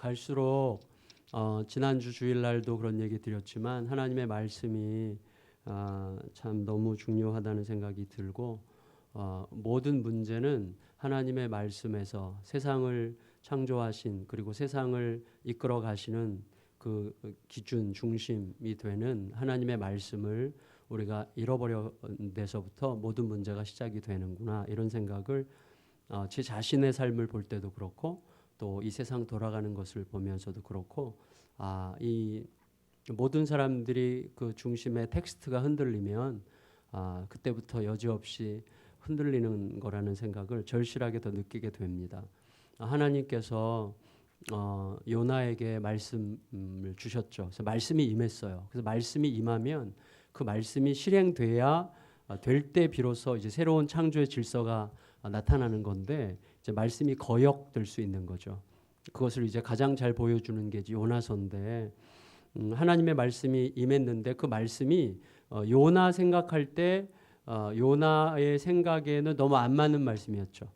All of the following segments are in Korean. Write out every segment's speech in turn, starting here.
갈수록 지난주 주일날도 그런 얘기 드렸지만 하나님의 말씀이 참 너무 중요하다는 생각이 들고 모든 문제는 하나님의 말씀에서 세상을 창조하신 그리고 세상을 이끌어 가시는 그 기준 중심이 되는 하나님의 말씀을 우리가 잃어버린 데서부터 모든 문제가 시작이 되는구나 이런 생각을 제 자신의 삶을 볼 때도 그렇고 또 이 세상 돌아가는 것을 보면서도 그렇고 이 모든 사람들이 그 중심의 텍스트가 흔들리면 그때부터 여지없이 흔들리는 거라는 생각을 절실하게 더 느끼게 됩니다. 하나님께서 요나에게 말씀을 주셨죠. 그래서 말씀이 임했어요. 그래서 말씀이 임하면 그 말씀이 실행돼야 될 때 비로소 이제 새로운 창조의 질서가 나타나는 건데 이제 말씀이 거역될 수 있는 거죠. 그것을 이제 가장 잘 보여주는 게 요나서인데 하나님의 말씀이 임했는데 그 말씀이 요나 생각할 때 요나의 생각에는 너무 안 맞는 말씀이었죠.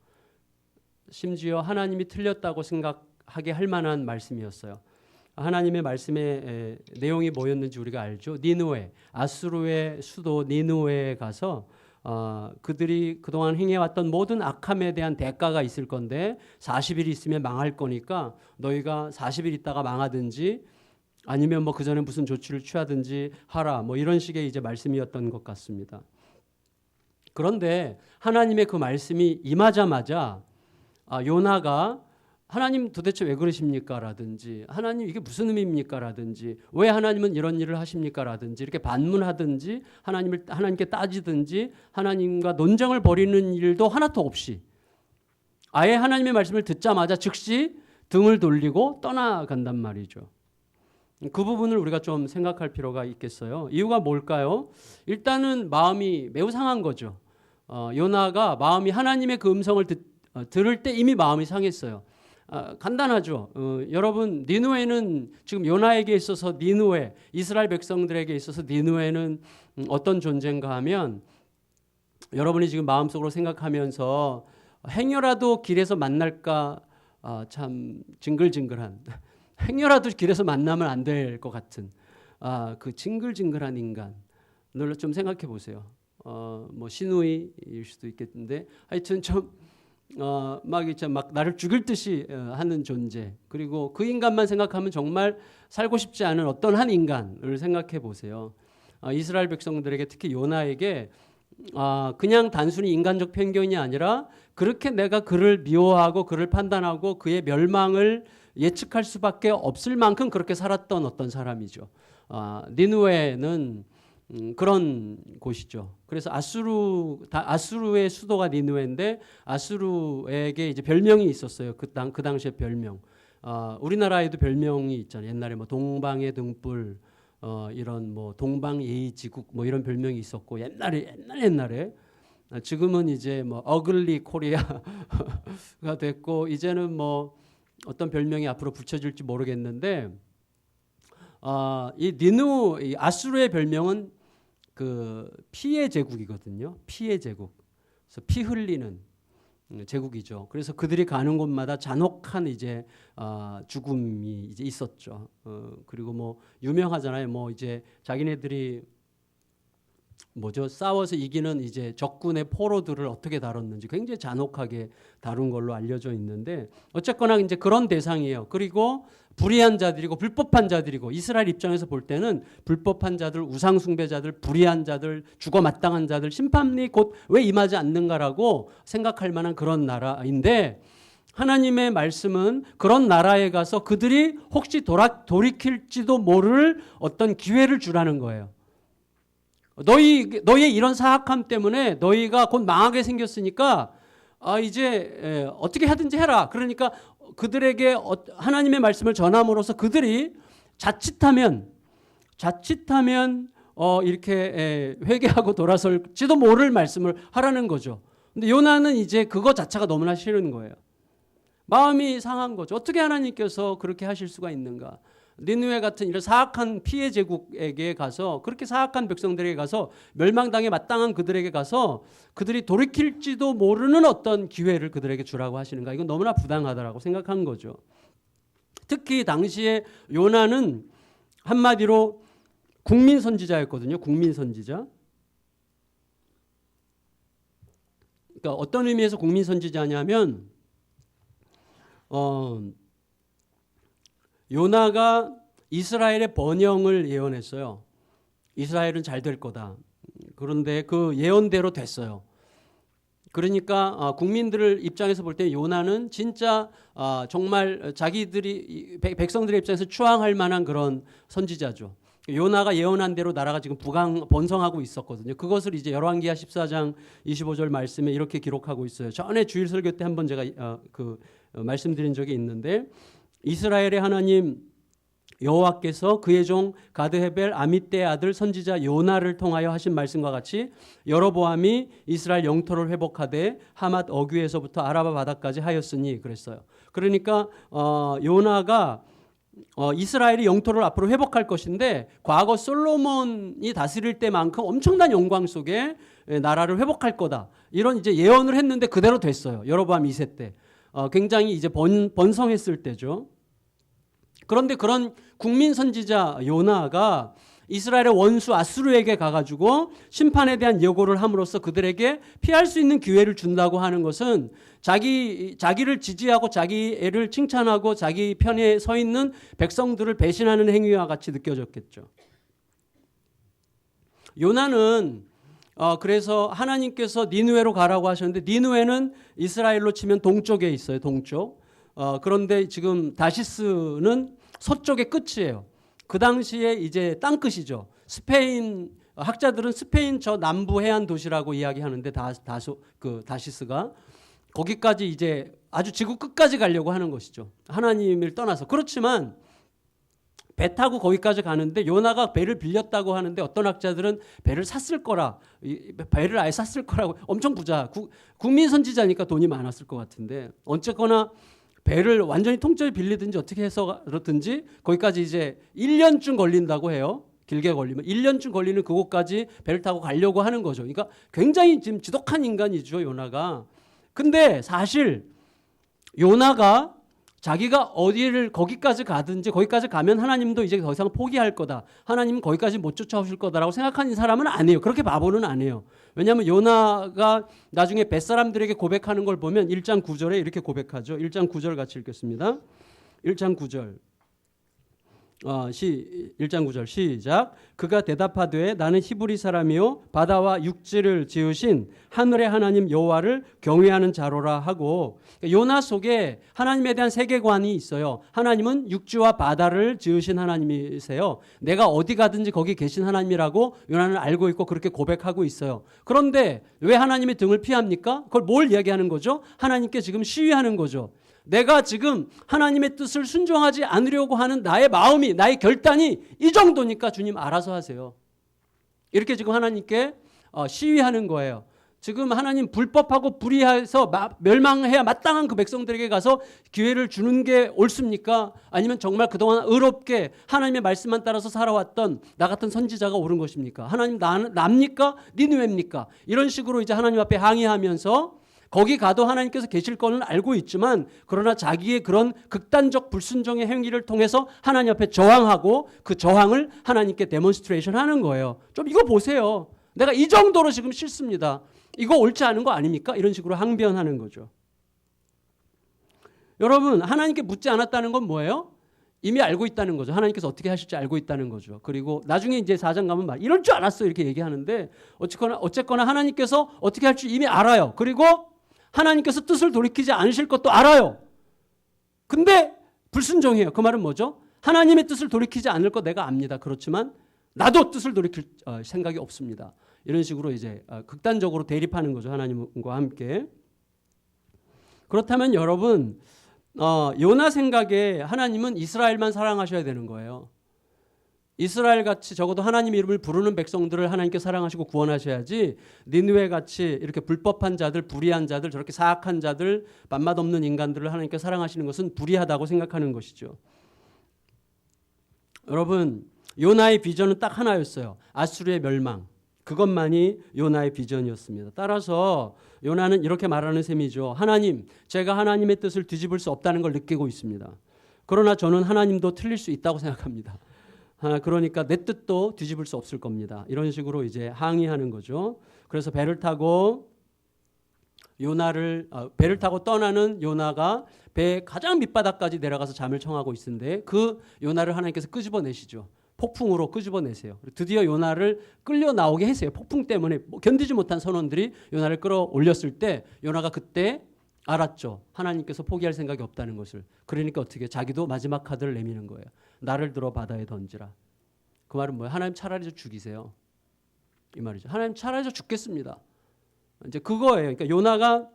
심지어 하나님이 틀렸다고 생각하게 할 만한 말씀이었어요. 하나님의 말씀의 내용이 뭐였는지 우리가 알죠. 니느웨, 아수르의 수도 니느웨에 가서 그들이 그동안 행해왔던 모든 악함에 대한 대가가 있을 건데 40일 있으면 망할 거니까 너희가 40일 있다가 망하든지 아니면 뭐 그 전에 무슨 조치를 취하든지 하라 뭐 이런 식의 이제 말씀이었던 것 같습니다. 그런데 하나님의 그 말씀이 임하자마자 요나가 하나님 도대체 왜 그러십니까? 라든지 하나님 이게 무슨 의미입니까? 라든지 왜 하나님은 이런 일을 하십니까? 라든지 이렇게 반문하든지 하나님께 따지든지 하나님과 논쟁을 벌이는 일도 하나도 없이 아예 하나님의 말씀을 듣자마자 즉시 등을 돌리고 떠나간단 말이죠. 그 부분을 우리가 좀 생각할 필요가 있겠어요. 이유가 뭘까요? 일단은 마음이 매우 상한 거죠. 요나가 마음이 하나님의 그 음성을 들을 때 이미 마음이 상했어요. 간단하죠. 여러분 니느웨는 지금 요나에게 있어서 니느웨 이스라엘 백성들에게 있어서 니느웨는 어떤 존재인가 하면 여러분이 지금 마음속으로 생각하면서 행여라도 길에서 만날까 참 징글징글한 행여라도 길에서 만나면 안 될 것 같은 그 징글징글한 인간을 좀 생각해 보세요. 뭐 시누이일 수도 있겠는데 하여튼 좀 막 나를 죽일 듯이 하는 존재. 그리고 그 인간만 생각하면 정말 살고 싶지 않은 어떤 한 인간을 생각해 보세요. 이스라엘 백성들에게 특히 요나에게 그냥 단순히 인간적 편견이 아니라 그렇게 내가 그를 미워하고 그를 판단하고 그의 멸망을 예측할 수밖에 없을 만큼 그렇게 살았던 어떤 사람이죠. 니느웨는 그런 곳이죠. 그래서 아수르의 수도가 니느웨인데 아수르에게 이제 별명이 있었어요. 그 당시에 별명. 우리나라에도 별명이 있잖아요. 옛날에 뭐 동방의 등불, 이런 뭐 동방예의지국 뭐 이런 별명이 있었고 옛날에 지금은 이제 뭐 어글리 코리아가 됐고 이제는 뭐 어떤 별명이 앞으로 붙여질지 모르겠는데 이 아수르의 별명은 그 피의 제국이거든요. 피의 제국. 그래서 피 흘리는 제국이죠. 그래서 그들이 가는 곳마다 잔혹한 이제 죽음이 이제 있었죠. 그리고 뭐 유명하잖아요. 뭐 이제 자기네들이 싸워서 이기는 이제 적군의 포로들을 어떻게 다뤘는지 굉장히 잔혹하게 다룬 걸로 알려져 있는데 어쨌거나 이제 그런 대상이에요. 그리고 불의한 자들이고 불법한 자들이고 이스라엘 입장에서 볼 때는 불법한 자들, 우상 숭배자들, 불의한 자들, 죽어 마땅한 자들 심판이 곧 왜 임하지 않는가라고 생각할 만한 그런 나라인데 하나님의 말씀은 그런 나라에 가서 그들이 혹시 돌이킬지도 모를 어떤 기회를 주라는 거예요. 너희의 이런 사악함 때문에 너희가 곧 망하게 생겼으니까 이제 어떻게 하든지 해라. 그러니까 그들에게 하나님의 말씀을 전함으로써 그들이 자칫하면 이렇게 회개하고 돌아설지도 모를 말씀을 하라는 거죠. 근데 요나는 이제 그거 자체가 너무나 싫은 거예요. 마음이 상한 거죠. 어떻게 하나님께서 그렇게 하실 수가 있는가? 니느웨 같은 이런 사악한 피해 제국에게 가서 그렇게 사악한 백성들에게 가서 멸망당에 마땅한 그들에게 가서 그들이 돌이킬지도 모르는 어떤 기회를 그들에게 주라고 하시는가? 이건 너무나 부당하다라고 생각한 거죠. 특히 당시에 요나는 한마디로 국민 선지자였거든요. 국민 선지자. 그러니까 어떤 의미에서 국민 선지자냐면 요나가 이스라엘의 번영을 예언했어요. 이스라엘은 잘 될 거다. 그런데 그 예언대로 됐어요. 그러니까 국민들을 입장에서 볼 때 요나는 진짜 정말 자기들이 백성들의 입장에서 추앙할 만한 그런 선지자죠. 요나가 예언한 대로 나라가 지금 번성하고 있었거든요. 그것을 이제 열왕기하 14장 25절 말씀에 이렇게 기록하고 있어요. 전에 주일 설교 때 한번 제가 말씀드린 적이 있는데 이스라엘의 하나님 여호와께서 그의 종 가드헤벨 아미떼의 아들 선지자 요나를 통하여 하신 말씀과 같이 여로보암이 이스라엘 영토를 회복하되 하맛 어귀에서부터 아라바 바다까지 하였으니 그랬어요. 그러니까 요나가 이스라엘이 영토를 앞으로 회복할 것인데 과거 솔로몬이 다스릴 때만큼 엄청난 영광 속에 나라를 회복할 거다. 이런 이제 예언을 했는데 그대로 됐어요. 여로보암 2세 때. 굉장히 이제 번성했을 때죠. 그런데 그런 국민 선지자 요나가 이스라엘의 원수 아수르에게 가가지고 심판에 대한 예고를 함으로써 그들에게 피할 수 있는 기회를 준다고 하는 것은 자기를 지지하고 자기를 칭찬하고 자기 편에 서 있는 백성들을 배신하는 행위와 같이 느껴졌겠죠. 요나는 그래서 하나님께서 니느웨로 가라고 하셨는데 니느웨는 이스라엘로 치면 동쪽에 있어요. 동쪽. 그런데 지금 다시스는 서쪽의 끝이에요. 그 당시에 이제 땅끝이죠. 스페인 학자들은 스페인 저 남부 해안 도시라고 이야기하는데 다시스가 거기까지 이제 아주 지구 끝까지 가려고 하는 것이죠. 하나님을 떠나서. 그렇지만 배 타고 거기까지 가는데 요나가 배를 빌렸다고 하는데 어떤 학자들은 배를 샀을 거라, 배를 아예 샀을 거라고. 엄청 부자, 국민 선지자니까 돈이 많았을 것 같은데 어쨌거나 배를 완전히 통째로 빌리든지 어떻게 해서 그렇든지 거기까지 이제 1년쯤 걸린다고 해요. 길게 걸리면 1년쯤 걸리는 그곳까지 배를 타고 가려고 하는 거죠. 그러니까 굉장히 지금 지독한 인간이죠, 요나가. 근데 사실 요나가 자기가 어디를 거기까지 가든지 거기까지 가면 하나님도 이제 더 이상 포기할 거다. 하나님은 거기까지 못 쫓아오실 거다라고 생각하는 사람은 아니에요. 그렇게 바보는 아니에요. 왜냐하면 요나가 나중에 뱃사람들에게 고백하는 걸 보면 1장 9절에 이렇게 고백하죠. 1장 9절 같이 읽겠습니다. 1장 9절. 1장 9절 시작. 그가 대답하되 나는 히브리 사람이요 바다와 육지를 지으신 하늘의 하나님 여호와를 경외하는 자로라 하고, 요나 속에 하나님에 대한 세계관이 있어요. 하나님은 육지와 바다를 지으신 하나님이세요. 내가 어디 가든지 거기 계신 하나님이라고 요나는 알고 있고 그렇게 고백하고 있어요. 그런데 왜 하나님의 등을 피합니까? 그걸 뭘 이야기하는 거죠? 하나님께 지금 시위하는 거죠. 내가 지금 하나님의 뜻을 순종하지 않으려고 하는 나의 마음이, 나의 결단이 이 정도니까 주님 알아서 하세요. 이렇게 지금 하나님께 시위하는 거예요. 지금 하나님 불법하고 불의해서 멸망해야 마땅한 그 백성들에게 가서 기회를 주는 게 옳습니까? 아니면 정말 그동안 의롭게 하나님의 말씀만 따라서 살아왔던 나 같은 선지자가 옳은 것입니까? 하나님 납니까? 니느웨입니까? 이런 식으로 이제 하나님 앞에 항의하면서 거기 가도 하나님께서 계실 거는 알고 있지만 그러나 자기의 그런 극단적 불순종의 행위를 통해서 하나님 앞에 저항하고 그 저항을 하나님께 데몬스트레이션 하는 거예요. 좀 이거 보세요. 내가 이 정도로 지금 싫습니다. 이거 옳지 않은 거 아닙니까? 이런 식으로 항변하는 거죠. 여러분, 하나님께 묻지 않았다는 건 뭐예요? 이미 알고 있다는 거죠. 하나님께서 어떻게 하실지 알고 있다는 거죠. 그리고 나중에 이제 4장 가면 이럴 줄 알았어 이렇게 얘기하는데 어쨌거나 하나님께서 어떻게 할지 이미 알아요. 그리고 하나님께서 뜻을 돌이키지 않으실 것도 알아요. 근데 불순종해요. 그 말은 뭐죠? 하나님의 뜻을 돌이키지 않을 거 내가 압니다. 그렇지만 나도 뜻을 돌이킬 생각이 없습니다. 이런 식으로 이제 극단적으로 대립하는 거죠. 하나님과 함께. 그렇다면 여러분, 요나 생각에 하나님은 이스라엘만 사랑하셔야 되는 거예요. 이스라엘같이 적어도 하나님 이름을 부르는 백성들을 하나님께 사랑하시고 구원하셔야지 니느웨같이 이렇게 불법한 자들, 불의한 자들, 저렇게 사악한 자들, 맘맛 없는 인간들을 하나님께 사랑하시는 것은 불의하다고 생각하는 것이죠. 여러분, 요나의 비전은 딱 하나였어요. 아수르의 멸망. 그것만이 요나의 비전이었습니다. 따라서 요나는 이렇게 말하는 셈이죠. 하나님, 제가 하나님의 뜻을 뒤집을 수 없다는 걸 느끼고 있습니다. 그러나 저는 하나님도 틀릴 수 있다고 생각합니다. 그러니까 내 뜻도 뒤집을 수 없을 겁니다. 이런 식으로 이제 항의하는 거죠. 그래서 배를 타고 떠나는 요나가 배의 가장 밑바닥까지 내려가서 잠을 청하고 있는데 그 요나를 하나님께서 끄집어내시죠. 폭풍으로 끄집어내세요. 드디어 요나를 끌려 나오게 했어요. 폭풍 때문에 견디지 못한 선원들이 요나를 끌어올렸을 때 요나가 그때 알았죠. 하나님께서 포기할 생각이 없다는 것을. 그러니까 어떻게 자기도 마지막 카드를 내미는 거예요. 나를 들어 바다에 던지라. 그 말은 뭐예요? 하나님 차라리 저 죽이세요. 이 말이죠. 하나님 차라리 저 죽겠습니다. 이제 그거예요. 그러니까 요나가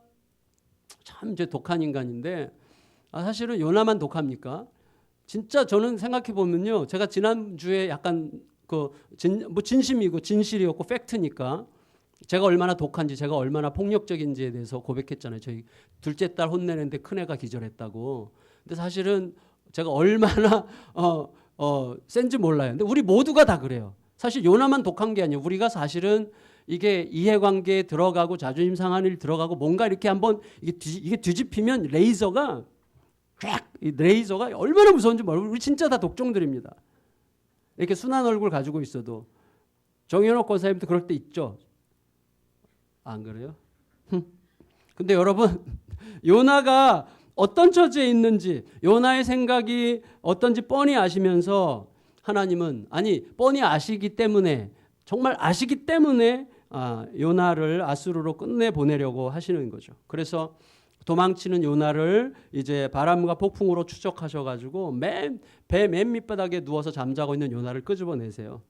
참 이제 독한 인간인데 사실은 요나만 독합니까? 진짜 저는 생각해 보면요. 제가 지난주에 약간 진심이고 진실이었고 팩트니까 제가 얼마나 독한지 제가 얼마나 폭력적인지에 대해서 고백했잖아요. 저희 둘째 딸 혼내는데 큰애가 기절했다고. 근데 사실은 제가 얼마나 센지 몰라요. 근데 우리 모두가 다 그래요. 사실 요나만 독한 게 아니에요. 우리가 사실은 이게 이해관계에 들어가고 자존심 상한 일 들어가고 뭔가 이렇게 한번 이게 뒤집히면 레이저가 얼마나 무서운지 모르고 우리 진짜 다 독종들입니다. 이렇게 순한 얼굴 가지고 있어도 정현옥 권사님도 그럴 때 있죠. 안 그래요? 근데 여러분 요나가 어떤 처지에 있는지 요나의 생각이 어떤지 뻔히 아시면서 하나님은 뻔히 아시기 때문에 정말 아시기 때문에 요나를 아수르로 끝내보내려고 하시는 거죠. 그래서 도망치는 요나를 이제 바람과 폭풍으로 추적하셔가지고 배 맨 밑바닥에 누워서 잠자고 있는 요나를 끄집어내세요.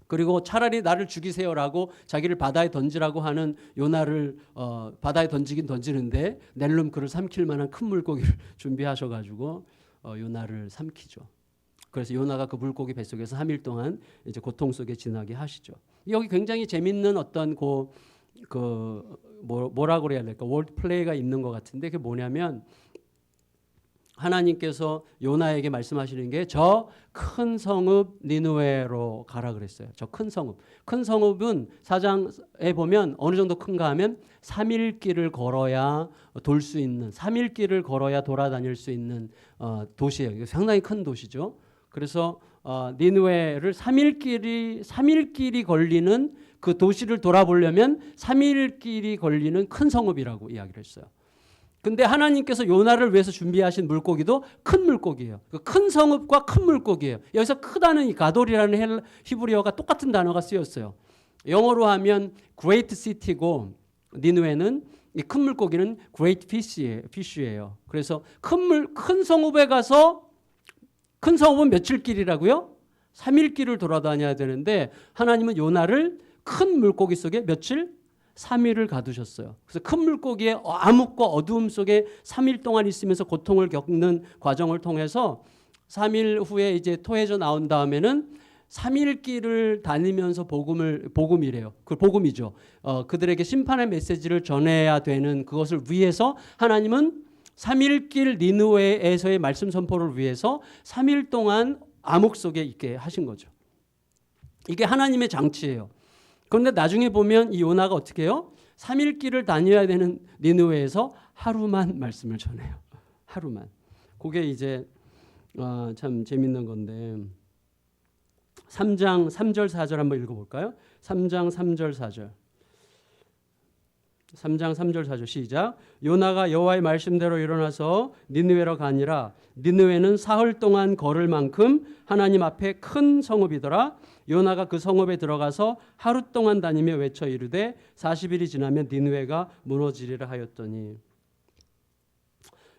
그리고 차라리 나를 죽이세요라고 자기를 바다에 던지라고 하는 요나를 바다에 던지긴 던지는데 낼름 그를 삼킬 만한 큰 물고기를 준비하셔가지고 요나를 삼키죠. 그래서 요나가 그 물고기 뱃속에서 3일 동안 이제 고통 속에 지나게 하시죠. 여기 굉장히 재밌는 어떤 뭐라고 그래야 될까? 월드 플레이가 있는 것 같은데 그게 뭐냐면 하나님께서 요나에게 말씀하시는 게 저 큰 성읍 니느웨로 가라 그랬어요. 저 큰 성읍. 큰 성읍은 4장에 보면 어느 정도 큰가 하면 3일 길을 걸어야 돌 수 있는 3일 길을 걸어야 돌아다닐 수 있는 도시예요. 이거 상당히 큰 도시죠. 그래서 니느웨를 3일 길이 걸리는 그 도시를 돌아보려면 3일 길이 걸리는 큰 성읍이라고 이야기를 했어요. 근데 하나님께서 요나를 위해서 준비하신 물고기도 큰 물고기예요. 큰 성읍과 큰 물고기예요. 여기서 크다는 이 가돌이라는 히브리어가 똑같은 단어가 쓰였어요. 영어로 하면 great city고 니느웨는 이 큰 물고기는 great fish예요. 그래서 큰 성읍에 가서 큰 성읍은 며칠 길이라고요? 3일 길을 돌아다녀야 되는데 하나님은 요나를 큰 물고기 속에 며칠? 3일을 가두셨어요. 그래서 큰 물고기의 암흑과 어두움 속에 3일 동안 있으면서 고통을 겪는 과정을 통해서 3일 후에 이제 토해져 나온 다음에는 3일 길을 다니면서 복음이래요. 그 복음이죠. 그들에게 심판의 메시지를 전해야 되는 그것을 위해서 하나님은 3일 길 니느웨에서의 말씀 선포를 위해서 3일 동안 암흑 속에 있게 하신 거죠. 이게 하나님의 장치예요. 그런데 나중에 보면 이 요나가 어떻게 해요? 3일 길을 다녀야 되는 니느웨에서 하루만 말씀을 전해요. 하루만. 그게 이제 참 재밌는 건데 3장 3절 4절 한번 읽어볼까요? 3장 3절 4절 3장 3절 4절 시작. 요나가 여호와의 말씀대로 일어나서 니느웨로 가니라. 니느웨는 사흘 동안 걸을 만큼 하나님 앞에 큰 성읍이더라. 요나가 그 성읍에 들어가서 하루 동안 다니며 외쳐 이르되 40일이 지나면 니느웨가 무너지리라 하였더니.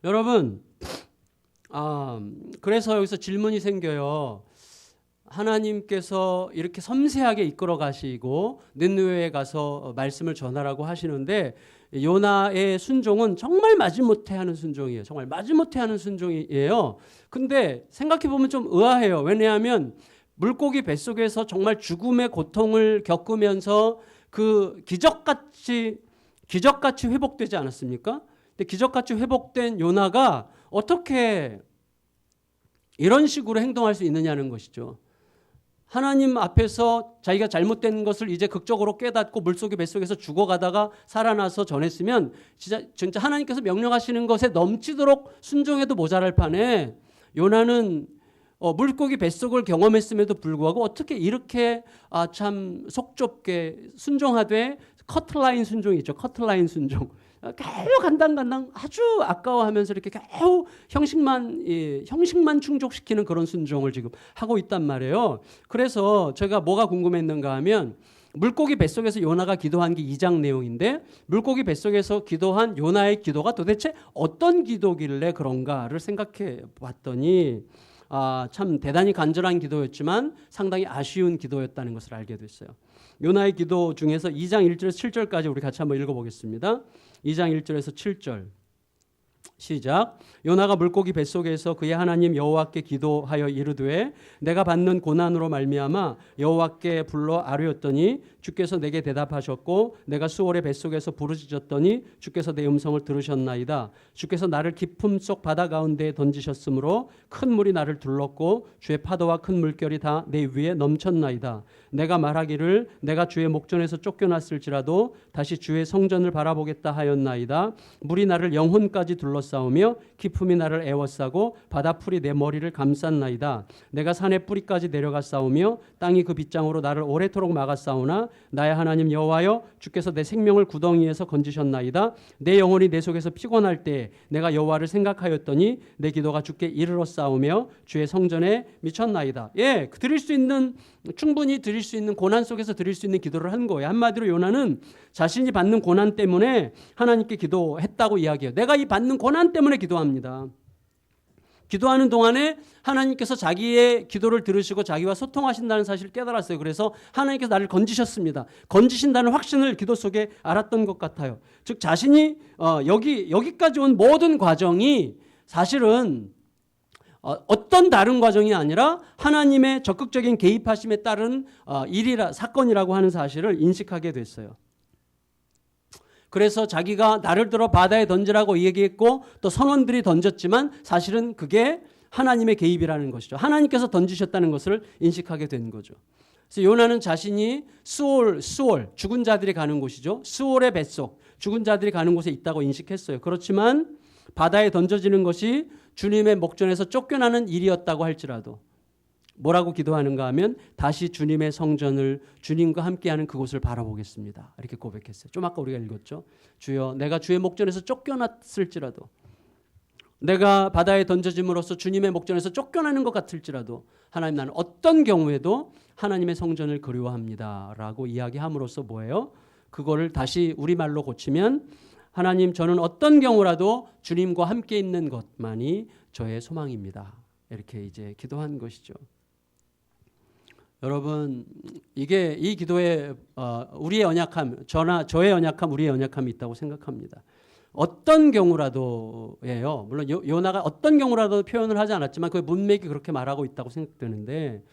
여러분 그래서 여기서 질문이 생겨요. 하나님께서 이렇게 섬세하게 이끌어 가시고 니느웨에 가서 말씀을 전하라고 하시는데 요나의 순종은 정말 마지못해 하는 순종이에요. 정말 마지못해 하는 순종이에요. 근데 생각해 보면 좀 의아해요. 왜냐하면 물고기 뱃속에서 정말 죽음의 고통을 겪으면서 그 기적같이 회복되지 않았습니까? 근데 기적같이 회복된 요나가 어떻게 이런 식으로 행동할 수 있느냐는 것이죠. 하나님 앞에서 자기가 잘못된 것을 이제 극적으로 깨닫고 물속의 뱃속에서 죽어가다가 살아나서 전했으면 진짜 하나님께서 명령하시는 것에 넘치도록 순종해도 모자랄 판에 요나는 물고기 뱃속을 경험했음에도 불구하고 어떻게 이렇게 참 속좁게 순종하되 커트라인 순종이 있죠. 커트라인 순종. 겨우 간당간당 아주 아까워하면서 이렇게 겨우 형식만 충족시키는 그런 순종을 지금 하고 있단 말이에요. 그래서 제가 뭐가 궁금했는가 하면 물고기 뱃속에서 요나가 기도한 게 2장 내용인데 물고기 뱃속에서 기도한 요나의 기도가 도대체 어떤 기도길래 그런가를 생각해 봤더니 참 대단히 간절한 기도였지만 상당히 아쉬운 기도였다는 것을 알게 됐어요. 요나의 기도 중에서 2장 1절에서 7절까지 우리 같이 한번 읽어보겠습니다. 2장 1절에서 7절 시작. 요나가 물고기 뱃속에서 그의 하나님 여호와께 기도하여 이르되 내가 받는 고난으로 말미암아 여호와께 불러 아뢰었더니 주께서 내게 대답하셨고 내가 수월의 뱃속에서 부르짖었더니 주께서 내 음성을 들으셨나이다. 주께서 나를 깊음 속 바다 가운데에 던지셨으므로 큰 물이 나를 둘렀고 주의 파도와 큰 물결이 다 내 위에 넘쳤나이다. 내가 말하기를 내가 주의 목전에서 쫓겨났을지라도 다시 주의 성전을 바라보겠다 하였나이다. 물이 나를 영혼까지 둘러싸우며 깊음이 나를 애워싸고 바다풀이 내 머리를 감쌌나이다. 내가 산의 뿌리까지 내려갔사오며 땅이 그 빗장으로 나를 오래도록 막았사오나 나의 하나님 여호와여 주께서 내 생명을 구덩이에서 건지셨나이다. 내 영혼이 내 속에서 피곤할 때 내가 여호와를 생각하였더니 내 기도가 주께 이르렀사오며 주의 성전에 미쳤나이다. 충분히 드릴 수 있는 고난 속에서 드릴 수 있는 기도를 한 거예요. 한마디로 요나는 자신이 받는 고난 때문에 하나님께 기도했다고 이야기해요. 내가 이 받는 고난 때문에 기도합니다. 기도하는 동안에 하나님께서 자기의 기도를 들으시고 자기와 소통하신다는 사실을 깨달았어요. 그래서 하나님께서 나를 건지셨습니다. 건지신다는 확신을 기도 속에 알았던 것 같아요. 즉 자신이 여기까지 온 모든 과정이 사실은 어떤 다른 과정이 아니라 하나님의 적극적인 개입하심에 따른 사건이라고 하는 사실을 인식하게 됐어요. 그래서 자기가 나를 들어 바다에 던지라고 얘기했고 또 선원들이 던졌지만 사실은 그게 하나님의 개입이라는 것이죠. 하나님께서 던지셨다는 것을 인식하게 된 거죠. 그래서 요나는 자신이 수올 죽은 자들이 가는 곳이죠. 수올의 뱃속 죽은 자들이 가는 곳에 있다고 인식했어요. 그렇지만 바다에 던져지는 것이 주님의 목전에서 쫓겨나는 일이었다고 할지라도 뭐라고 기도하는가 하면 다시 주님의 성전을 주님과 함께하는 그곳을 바라보겠습니다. 이렇게 고백했어요. 좀 아까 우리가 읽었죠. 주여 내가 주의 목전에서 쫓겨났을지라도 내가 바다에 던져짐으로써 주님의 목전에서 쫓겨나는 것 같을지라도 하나님 나는 어떤 경우에도 하나님의 성전을 그리워합니다. 라고 이야기함으로써 뭐예요? 그거를 다시 우리말로 고치면 하나님 저는 어떤 경우라도 주님과 함께 있는 것만이 저의 소망입니다. 이렇게 이제 기도한 것이죠. 여러분 이 기도에 우리의 연약함, 저의 연약함, 우리의 연약함이 있다고 생각합니다. 어떤 경우라도예요. 물론 요나가 어떤 경우라도 표현을 하지 않았지만 그 문맥이 그렇게 말하고 있다고 생각되는데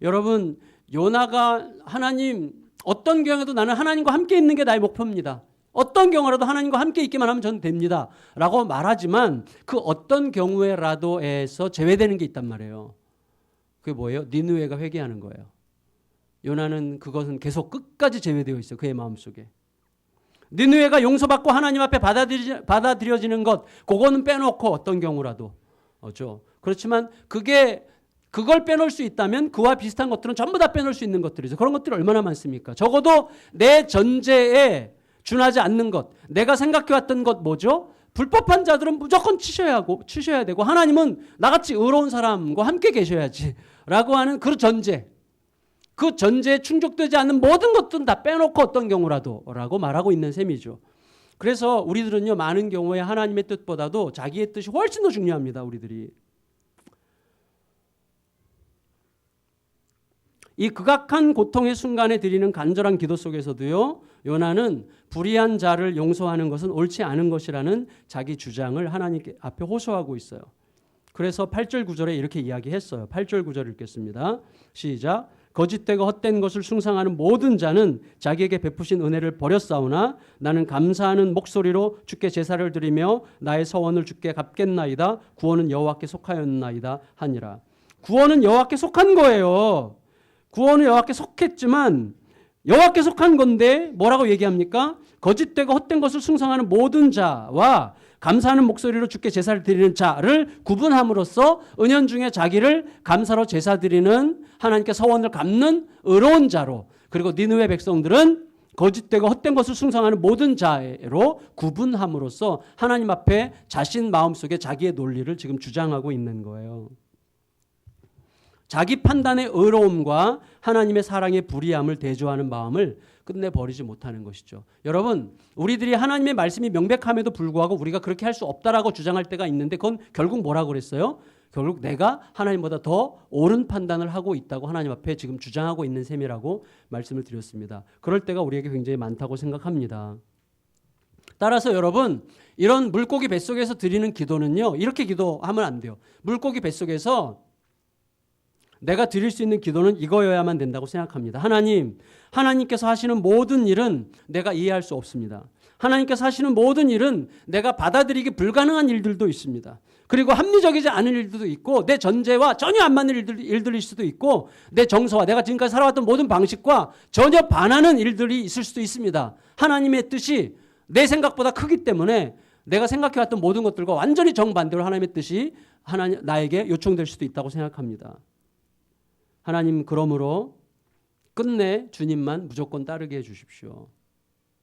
여러분 요나가 하나님 어떤 경우에도 나는 하나님과 함께 있는 게 나의 목표입니다. 어떤 경우라도 하나님과 함께 있기만 하면 저는 됩니다. 라고 말하지만 그 어떤 경우에라도에서 제외되는 게 있단 말이에요. 그게 뭐예요? 니느웨가 회개하는 거예요. 요나는 그것은 계속 끝까지 제외되어 있어요. 그의 마음속에. 니느웨가 용서받고 하나님 앞에 받아들여지는 것 그거는 빼놓고 어떤 경우라도 그렇지만 그걸 빼놓을 수 있다면 그와 비슷한 것들은 전부 다 빼놓을 수 있는 것들이죠. 그런 것들이 얼마나 많습니까? 적어도 내 전제에 준하지 않는 것, 내가 생각해왔던 것 뭐죠? 불법한 자들은 무조건 치셔야 되고 하나님은 나같이 의로운 사람과 함께 계셔야지 라고 하는 그 전제에 충족되지 않는 모든 것들은 다 빼놓고 어떤 경우라도 라고 말하고 있는 셈이죠. 그래서 우리들은요 많은 경우에 하나님의 뜻보다도 자기의 뜻이 훨씬 더 중요합니다. 우리들이 이 극악한 고통의 순간에 드리는 간절한 기도 속에서도요 요나는 불의한 자를 용서하는 것은 옳지 않은 것이라는 자기 주장을 하나님 앞에 호소하고 있어요. 그래서 8절 9절에 이렇게 이야기했어요. 8절 9절 읽겠습니다. 시작. 거짓되고 헛된 것을 숭상하는 모든 자는 자기에게 베푸신 은혜를 버렸사오나 나는 감사하는 목소리로 주께 제사를 드리며 나의 서원을 주께 갚겠나이다. 구원은 여호와께 속하였나이다 하니라. 구원은 여호와께 속한 거예요. 구원은 여호와께 속했지만 여호와께 속한 건데 뭐라고 얘기합니까? 거짓되고 헛된 것을 숭상하는 모든 자와 감사하는 목소리로 주께 제사를 드리는 자를 구분함으로써 은연중에 자기를 감사로 제사 드리는 하나님께 서원을 갚는 의로운 자로, 그리고 니느웨 백성들은 거짓되고 헛된 것을 숭상하는 모든 자로 구분함으로써 하나님 앞에 자신 마음속에 자기의 논리를 지금 주장하고 있는 거예요. 자기 판단의 의로움과 하나님의 사랑의 불의함을 대조하는 마음을 끝내버리지 못하는 것이죠. 여러분, 우리들이 하나님의 말씀이 명백함에도 불구하고 우리가 그렇게 할 수 없다라고 주장할 때가 있는데, 그건 결국 뭐라고 그랬어요? 결국 내가 하나님보다 더 옳은 판단을 하고 있다고 하나님 앞에 지금 주장하고 있는 셈이라고 말씀을 드렸습니다. 그럴 때가 우리에게 굉장히 많다고 생각합니다. 따라서 여러분, 이런 물고기 뱃속에서 드리는 기도는요, 이렇게 기도하면 안 돼요. 물고기 뱃속에서 내가 드릴 수 있는 기도는 이거여야만 된다고 생각합니다. 하나님, 하나님께서 하시는 모든 일은 내가 이해할 수 없습니다. 하나님께서 하시는 모든 일은 내가 받아들이기 불가능한 일들도 있습니다. 그리고 합리적이지 않은 일들도 있고, 내 전제와 전혀 안 맞는 일들일 수도 있고, 내 정서와 내가 지금까지 살아왔던 모든 방식과 전혀 반하는 일들이 있을 수도 있습니다. 하나님의 뜻이 내 생각보다 크기 때문에 내가 생각해왔던 모든 것들과 완전히 정반대로 하나님의 뜻이 나에게 요청될 수도 있다고 생각합니다. 하나님, 그러므로 끝내 주님만 무조건 따르게 해주십시오.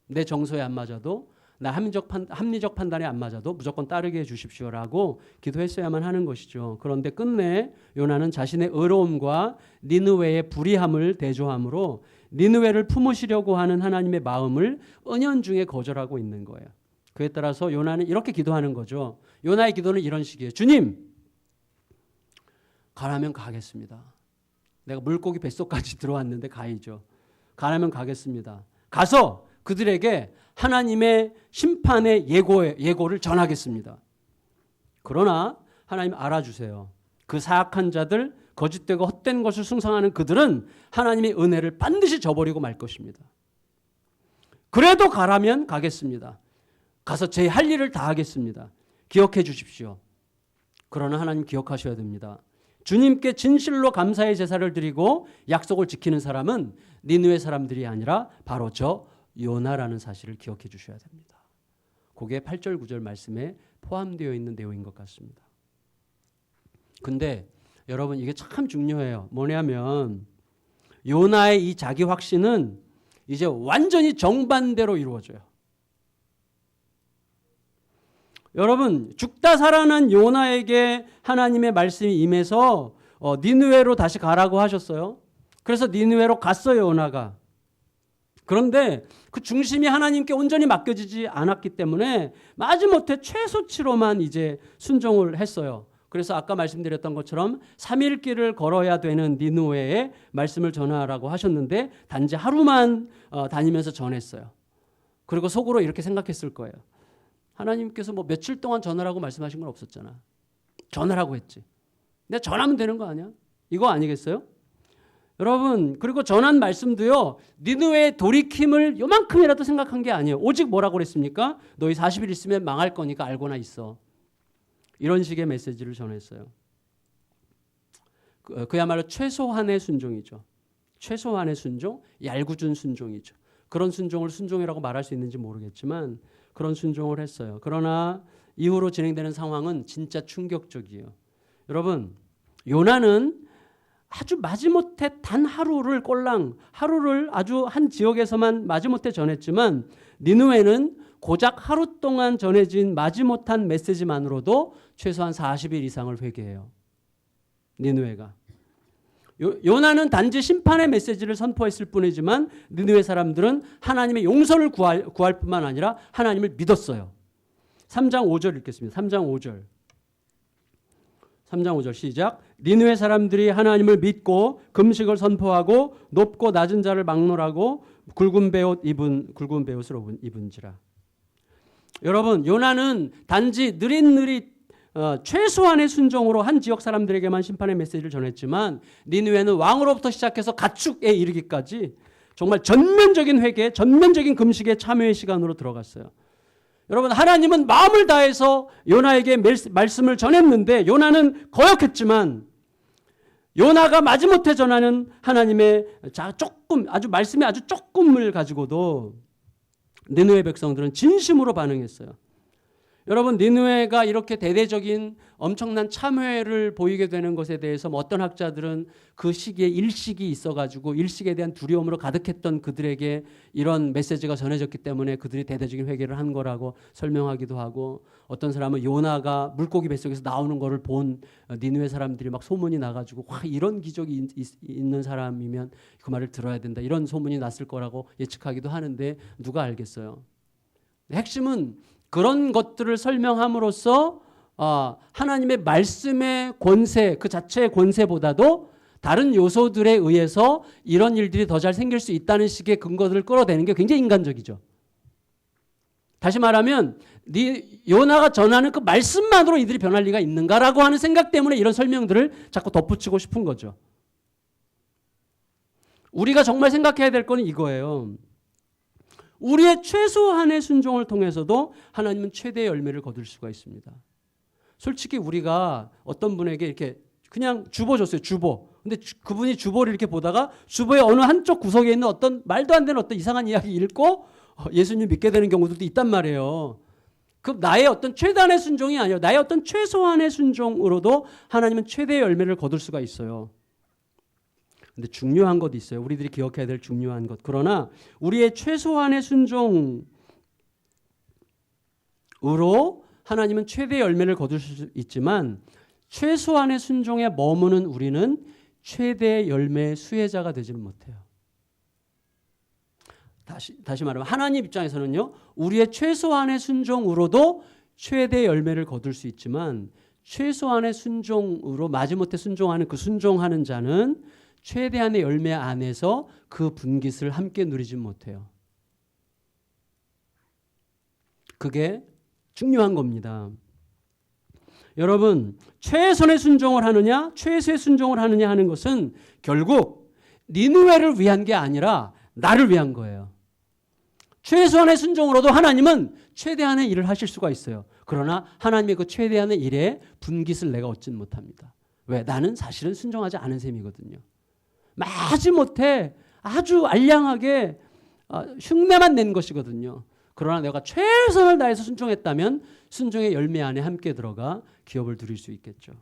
내 정서에 안 맞아도, 나 합리적 판단에 안 맞아도 무조건 따르게 해주십시오라고 기도했어야만 하는 것이죠. 그런데 끝내 요나는 자신의 의로움과 니느웨의 불의함을 대조함으로 니느웨를 품으시려고 하는 하나님의 마음을 은연중에 거절하고 있는 거예요. 그에 따라서 요나는 이렇게 기도하는 거죠. 요나의 기도는 이런 식이에요. 주님, 가라면 가겠습니다. 내가 물고기 뱃속까지 들어왔는데 가야죠. 가라면 가겠습니다. 가서 그들에게 하나님의 심판의 예고를 전하겠습니다. 그러나 하나님 알아주세요. 그 사악한 자들, 거짓되고 헛된 것을 숭상하는 그들은 하나님의 은혜를 반드시 저버리고 말 것입니다. 그래도 가라면 가겠습니다. 가서 제 할 일을 다 하겠습니다. 기억해 주십시오. 그러나 하나님 기억하셔야 됩니다. 주님께 진실로 감사의 제사를 드리고 약속을 지키는 사람은 니느웨 사람들이 아니라 바로 저 요나라는 사실을 기억해 주셔야 됩니다. 그게 8절 9절 말씀에 포함되어 있는 내용인 것 같습니다. 근데 여러분, 이게 참 중요해요. 뭐냐면 요나의 이 자기 확신은 이제 완전히 정반대로 이루어져요. 여러분, 죽다 살아난 요나에게 하나님의 말씀이 임해서 니느웨로 다시 가라고 하셨어요. 그래서 니느웨로 갔어요, 요나가. 그런데 그 중심이 하나님께 온전히 맡겨지지 않았기 때문에 마지못해 최소치로만 이제 순종을 했어요. 그래서 아까 말씀드렸던 것처럼 3일 길을 걸어야 되는 니느웨에 말씀을 전하라고 하셨는데 단지 하루만 다니면서 전했어요. 그리고 속으로 이렇게 생각했을 거예요. 하나님께서 뭐 며칠 동안 전하라고 말씀하신 건 없었잖아. 전하라고 했지. 내가 전하면 되는 거 아니야? 이거 아니겠어요? 여러분, 그리고 전한 말씀도요, 니느웨의 돌이킴을 요만큼이라도 생각한 게 아니에요. 오직 뭐라고 그랬습니까? 너희 40일 있으면 망할 거니까 알고나 있어. 이런 식의 메시지를 전했어요. 그야말로 최소한의 순종이죠. 최소한의 순종, 얄궂은 순종이죠. 그런 순종을 순종이라고 말할 수 있는지 모르겠지만 그런 순종을 했어요. 그러나 이후로 진행되는 상황은 진짜 충격적이에요. 여러분, 요나는 아주 마지못해 단 하루를 하루를 아주 한 지역에서만 마지못해 전했지만 니느웨는 고작 하루 동안 전해진 마지못한 메시지만으로도 최소한 40일 이상을 회개해요. 니느웨가. 요나는 단지 심판의 메시지를 선포했을 뿐이지만 니느웨 사람들은 하나님의 용서를 구할 뿐만 아니라 하나님을 믿었어요. 3장 5절 읽겠습니다. 3장 5절. 3장 5절 시작. 니느웨 사람들이 하나님을 믿고 금식을 선포하고 높고 낮은 자를 막론하고 굵은 베옷을 입은지라. 여러분, 요나는 단지 느릿느릿 최소한의 순종으로 한 지역 사람들에게만 심판의 메시지를 전했지만 니느웨는 왕으로부터 시작해서 가축에 이르기까지 정말 전면적인 회개, 전면적인 금식의 참여의 시간으로 들어갔어요. 여러분, 하나님은 마음을 다해서 요나에게 말씀을 전했는데 요나는 거역했지만 요나가 마지못해 전하는 하나님의 말씀의 아주 조금을 가지고도 니느웨 백성들은 진심으로 반응했어요. 여러분, 니느웨가 이렇게 대대적인 엄청난 참회를 보이게 되는 것에 대해서 어떤 학자들은 그 시기에 일식이 있어가지고 일식에 대한 두려움으로 가득했던 그들에게 이런 메시지가 전해졌기 때문에 그들이 대대적인 회개를 한 거라고 설명하기도 하고, 어떤 사람은 요나가 물고기 뱃속에서 나오는 거를 본 니느웨 사람들이 막 소문이 나가지고 와, 이런 기적이 있는 사람이면 그 말을 들어야 된다, 이런 소문이 났을 거라고 예측하기도 하는데 누가 알겠어요. 핵심은 그런 것들을 설명함으로써 하나님의 말씀의 권세, 그 자체의 권세보다도 다른 요소들에 의해서 이런 일들이 더 잘 생길 수 있다는 식의 근거들을 끌어내는 게 굉장히 인간적이죠. 다시 말하면 요나가 전하는 그 말씀만으로 이들이 변할 리가 있는가라고 하는 생각 때문에 이런 설명들을 자꾸 덧붙이고 싶은 거죠. 우리가 정말 생각해야 될 건 이거예요. 우리의 최소한의 순종을 통해서도 하나님은 최대의 열매를 거둘 수가 있습니다. 솔직히 우리가 어떤 분에게 이렇게 그냥 주보 줬어요. 주보. 근데 그분이 주보를 이렇게 보다가 주보의 어느 한쪽 구석에 있는 어떤 말도 안 되는 어떤 이상한 이야기 읽고 예수님 믿게 되는 경우들도 있단 말이에요. 그 나의 어떤 최단의 순종이 아니라 나의 어떤 최소한의 순종으로도 하나님은 최대의 열매를 거둘 수가 있어요. 근데 중요한 것도 있어요. 우리들이 기억해야 될 중요한 것. 그러나 우리의 최소한의 순종으로 하나님은 최대의 열매를 거둘 수 있지만 최소한의 순종에 머무는 우리는 최대의 열매의 수혜자가 되지는 못해요. 다시 말하면 하나님 입장에서는요, 우리의 최소한의 순종으로도 최대의 열매를 거둘 수 있지만 최소한의 순종으로 마지못해 순종하는 그 순종하는 자는 최대한의 열매 안에서 그 분깃을 함께 누리지 못해요. 그게 중요한 겁니다. 여러분, 최선의 순종을 하느냐 최소의 순종을 하느냐 하는 것은 결국 니느웨를 위한 게 아니라 나를 위한 거예요. 최소한의 순종으로도 하나님은 최대한의 일을 하실 수가 있어요. 그러나 하나님의 그 최대한의 일에 분깃을 내가 얻지는 못합니다. 왜? 나는 사실은 순종하지 않은 셈이거든요. 마지못해 아주 알량하게 흉내만 낸 것이거든요. 그러나 내가 최선을 다해서 순종했다면 순종의 열매 안에 함께 들어가 기업을 누릴 수 있겠죠.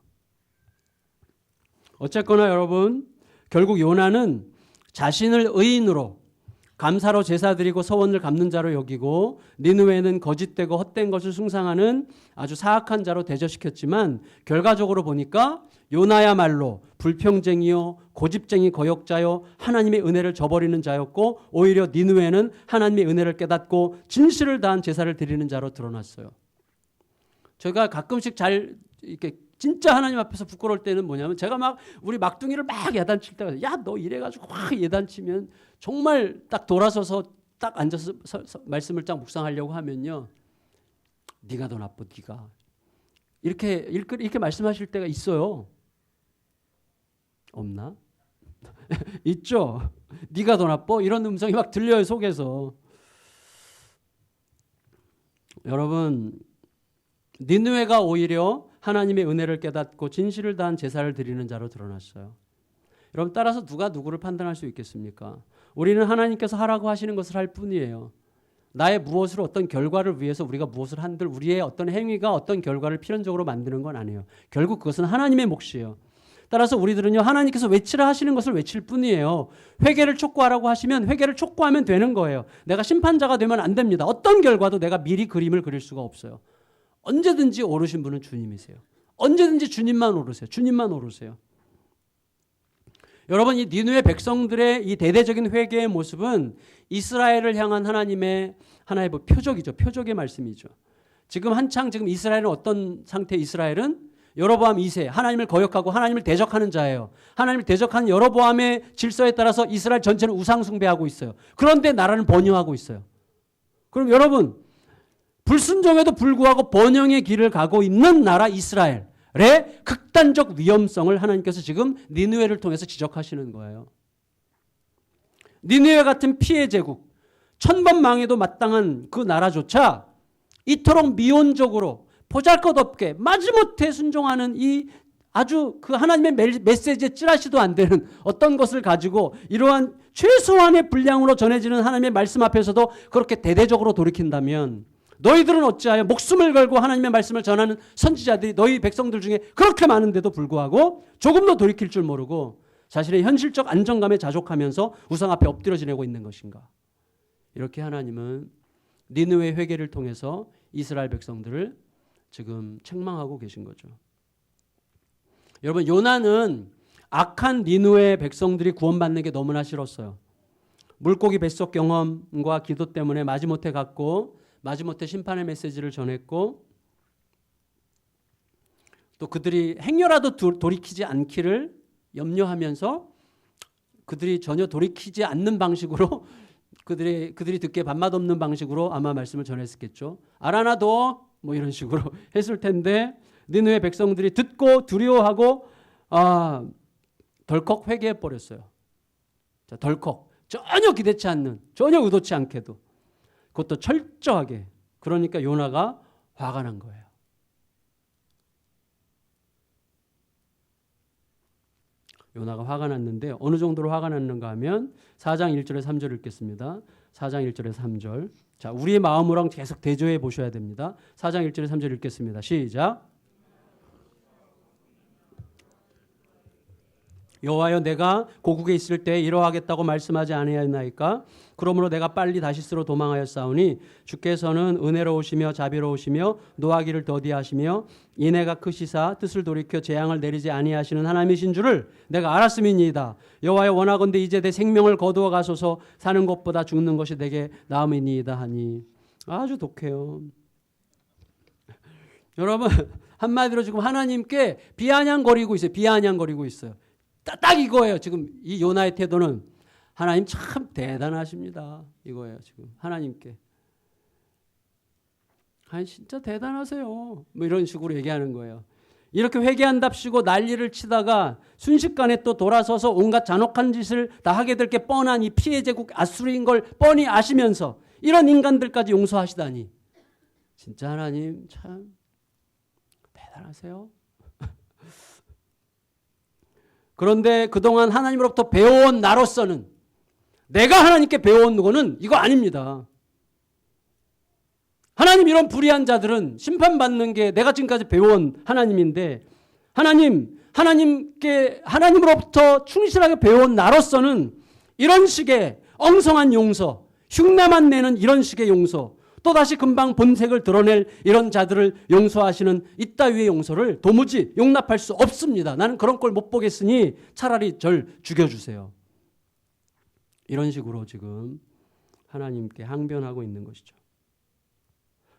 어쨌거나 여러분, 결국 요나는 자신을 의인으로 감사로 제사 드리고 서원을 갚는 자로 여기고 니느웨는 거짓되고 헛된 것을 숭상하는 아주 사악한 자로 대접시켰지만 결과적으로 보니까 요나야말로 불평쟁이요 고집쟁이 거역자요 하나님의 은혜를 저버리는 자였고 오히려 니느웨는 하나님의 은혜를 깨닫고 진실을 다한 제사를 드리는 자로 드러났어요. 제가 가끔씩 이렇게 진짜 하나님 앞에서 부끄러울 때는 뭐냐면 제가 막 우리 막둥이를 막 야단칠 때가 야 너 이래가지고 확 야단치면 정말 딱 돌아서서 딱 앉아서 말씀을 딱 묵상하려고 하면요, 네가 더 나빠 네가 이렇게 말씀하실 때가 있어요. 없나? 있죠. 네가 더 나빠 이런 음성이 막 들려요 속에서. 여러분, 니느웨가 오히려 하나님의 은혜를 깨닫고 진실을 다한 제사를 드리는 자로 드러났어요. 여러분, 따라서 누가 누구를 판단할 수 있겠습니까? 우리는 하나님께서 하라고 하시는 것을 할 뿐이에요. 나의 무엇을 어떤 결과를 위해서 우리가 무엇을 한들 우리의 어떤 행위가 어떤 결과를 필연적으로 만드는 건 아니에요. 결국 그것은 하나님의 몫이에요. 따라서 우리들은요, 하나님께서 외치라 하시는 것을 외칠 뿐이에요. 회개를 촉구하라고 하시면 회개를 촉구하면 되는 거예요. 내가 심판자가 되면 안 됩니다. 어떤 결과도 내가 미리 그림을 그릴 수가 없어요. 언제든지 오르신 분은 주님이세요. 언제든지 주님만 오르세요. 주님만 오르세요. 여러분, 이 니느웨 백성들의 이 대대적인 회개의 모습은 이스라엘을 향한 하나님의 하나의 표적이죠. 표적의 말씀이죠. 지금 이스라엘은 어떤 상태? 이스라엘은 여로보암 2세, 하나님을 거역하고 하나님을 대적하는 자예요. 하나님을 대적하는 여로보암의 질서에 따라서 이스라엘 전체는 우상 숭배하고 있어요. 그런데 나라는 번영하고 있어요. 그럼 여러분, 불순종에도 불구하고 번영의 길을 가고 있는 나라 이스라엘의 극단적 위험성을 하나님께서 지금 니느웨를 통해서 지적하시는 거예요. 니느웨 같은 피해 제국, 1000번 망해도 마땅한 그 나라조차 이토록 미온적으로 보잘것없게 마지못해 순종하는 이 아주 그 하나님의 메시지에 찌라시도 안 되는 어떤 것을 가지고 이러한 최소한의 분량으로 전해지는 하나님의 말씀 앞에서도 그렇게 대대적으로 돌이킨다면 너희들은 어찌하여 목숨을 걸고 하나님의 말씀을 전하는 선지자들이 너희 백성들 중에 그렇게 많은데도 불구하고 조금도 돌이킬 줄 모르고 자신의 현실적 안정감에 자족하면서 우상 앞에 엎드려 지내고 있는 것인가. 이렇게 하나님은 니느웨 회개를 통해서 이스라엘 백성들을 지금 책망하고 계신 거죠. 여러분, 요나는 악한 니느웨 백성들이 구원받는 게 너무나 싫었어요. 물고기 뱃속 경험과 기도 때문에 마지못해 갔고 마지못해 심판의 메시지를 전했고 또 그들이 행여라도 돌이키지 않기를 염려하면서 그들이 전혀 돌이키지 않는 방식으로 그들이 듣기에 밥맛 없는 방식으로 아마 말씀을 전했겠죠. 알아놔도 뭐 이런 식으로 했을 텐데 니느웨 백성들이 듣고 두려워하고 덜컥 회개해 버렸어요. 자, 덜컥 전혀 기대치 않는, 전혀 의도치 않게도 그것도 철저하게. 그러니까 요나가 화가 난 거예요. 요나가 화가 났는데 어느 정도로 화가 났는가 하면 4장 1절에서 3절 읽겠습니다. 4장 1절에서 3절. 자, 우리의 마음으로 계속 대조해 보셔야 됩니다. 4장 1절에서 3절 읽겠습니다. 시작. 여호와여, 내가 고국에 있을 때 이러하겠다고 말씀하지 아니하였나이까? 그러므로 내가 빨리 다시스로 도망하였사오니 주께서는 은혜로우시며 자비로우시며 노하기를 더디하시며 인애가 크시사 뜻을 돌이켜 재앙을 내리지 아니하시는 하나님이신 줄을 내가 알았음이니이다. 여호와여, 원하건대 이제 내 생명을 거두어 가소서. 사는 것보다 죽는 것이 내게 나음이니이다 하니. 아주 독해요. 여러분, 한마디로 지금 하나님께 비아냥거리고 있어요. 비아냥거리고 있어요. 딱 이거예요. 지금 이 요나의 태도는 하나님 참 대단하십니다. 이거예요. 지금 하나님께. 아니 진짜 대단하세요. 뭐 이런 식으로 얘기하는 거예요. 이렇게 회개한답시고 난리를 치다가 순식간에 또 돌아서서 온갖 잔혹한 짓을 다 하게 될 게 뻔한 이 피해 제국 아수르인 걸 뻔히 아시면서 이런 인간들까지 용서하시다니. 진짜 하나님 참 대단하세요. 그런데 그동안 하나님으로부터 배워온 나로서는, 내가 하나님께 배워온 거는 이거 아닙니다. 하나님, 이런 불의한 자들은 심판받는 게 내가 지금까지 배워온 하나님인데, 하나님으로부터 충실하게 배워온 나로서는 이런 식의 엉성한 용서, 흉내만 내는 이런 식의 용서, 또다시 금방 본색을 드러낼 이런 자들을 용서하시는 이따위의 용서를 도무지 용납할 수 없습니다. 나는 그런 걸 못 보겠으니 차라리 절 죽여주세요. 이런 식으로 지금 하나님께 항변하고 있는 것이죠.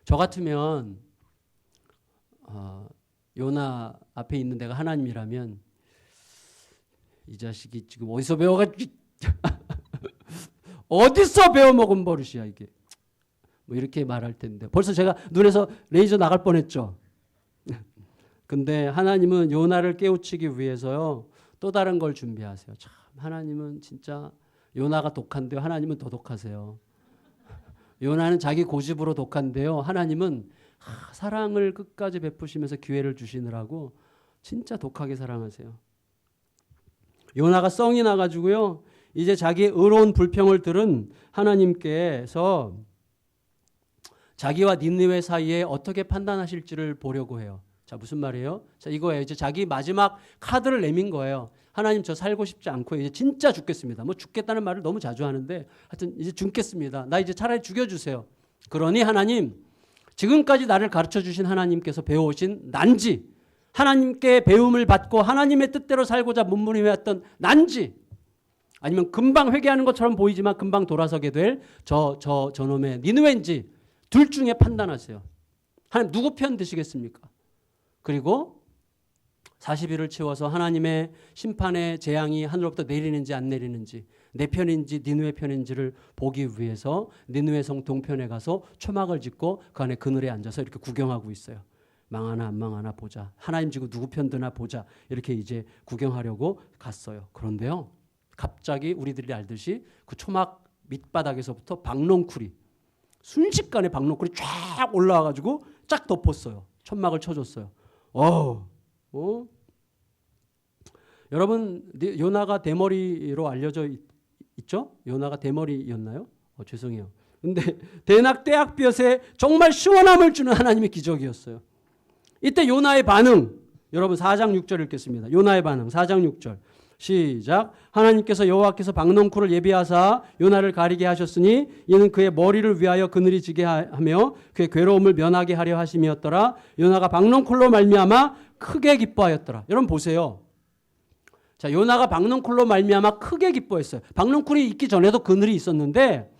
저 같으면 요나 앞에 있는 내가 하나님이라면 이 자식이 지금 어디서 배워가지고 어디서 배워먹은 버릇이야 이게. 뭐 이렇게 말할 텐데 벌써 제가 눈에서 레이저 나갈 뻔했죠. 근데 하나님은 요나를 깨우치기 위해서요 또 다른 걸 준비하세요. 참 하나님은 진짜, 요나가 독한데요 하나님은 더 독하세요. 요나는 자기 고집으로 독한데요 하나님은 사랑을 끝까지 베푸시면서 기회를 주시느라고 진짜 독하게 사랑하세요. 요나가 썽이 나가지고요 이제 자기의 의로운 불평을 들은 하나님께서 자기와 니느웨 사이에 어떻게 판단하실지를 보려고 해요. 자, 무슨 말이에요? 자, 이거예요. 이제 자기 마지막 카드를 내민 거예요. 하나님, 저 살고 싶지 않고요. 이제 진짜 죽겠습니다. 뭐 죽겠다는 말을 너무 자주 하는데 하여튼 이제 죽겠습니다. 나 이제 차라리 죽여주세요. 그러니 하나님, 지금까지 나를 가르쳐 주신 하나님께서 배워오신 난지, 하나님께 배움을 받고 하나님의 뜻대로 살고자 몸부림해왔던 난지, 아니면 금방 회개하는 것처럼 보이지만 금방 돌아서게 될 저놈의 니느웨인지 둘 중에 판단하세요. 하나님 누구 편 드시겠습니까? 그리고 40일을 채워서 하나님의 심판의 재앙이 하늘로부터 내리는지 안 내리는지, 내 편인지 니느웨 편인지를 보기 위해서 니느웨 성 동편에 가서 초막을 짓고 그 안에 그늘에 앉아서 이렇게 구경하고 있어요. 망하나 안 망하나 보자. 하나님 지금 누구 편 드나 보자. 이렇게 이제 구경하려고 갔어요. 그런데요, 갑자기 우리들이 알듯이 그 초막 밑바닥에서부터 박농쿨이, 순식간에 박농쿨이 쫙 올라와가지고 쫙 덮었어요. 천막을 쳐줬어요. 여러분, 요나가 대머리로 알려져 있죠? 요나가 대머리였나요? 죄송해요. 근데 대낙 떼약볕에 정말 시원함을 주는 하나님의 기적이었어요. 이때 요나의 반응, 여러분 4장 6절 읽겠습니다. 요나의 반응 4장 6절 시작. 하나님께서 여호와께서 박넝쿨을 예비하사 요나를 가리게 하셨으니 이는 그의 머리를 위하여 그늘이 지게 하며 그의 괴로움을 면하게 하려 하심이었더라. 요나가 박넝쿨로 말미암아 크게 기뻐하였더라. 여러분 보세요. 자, 요나가 박넝쿨로 말미암아 크게 기뻐했어요. 박넝쿨이 있기 전에도 그늘이 있었는데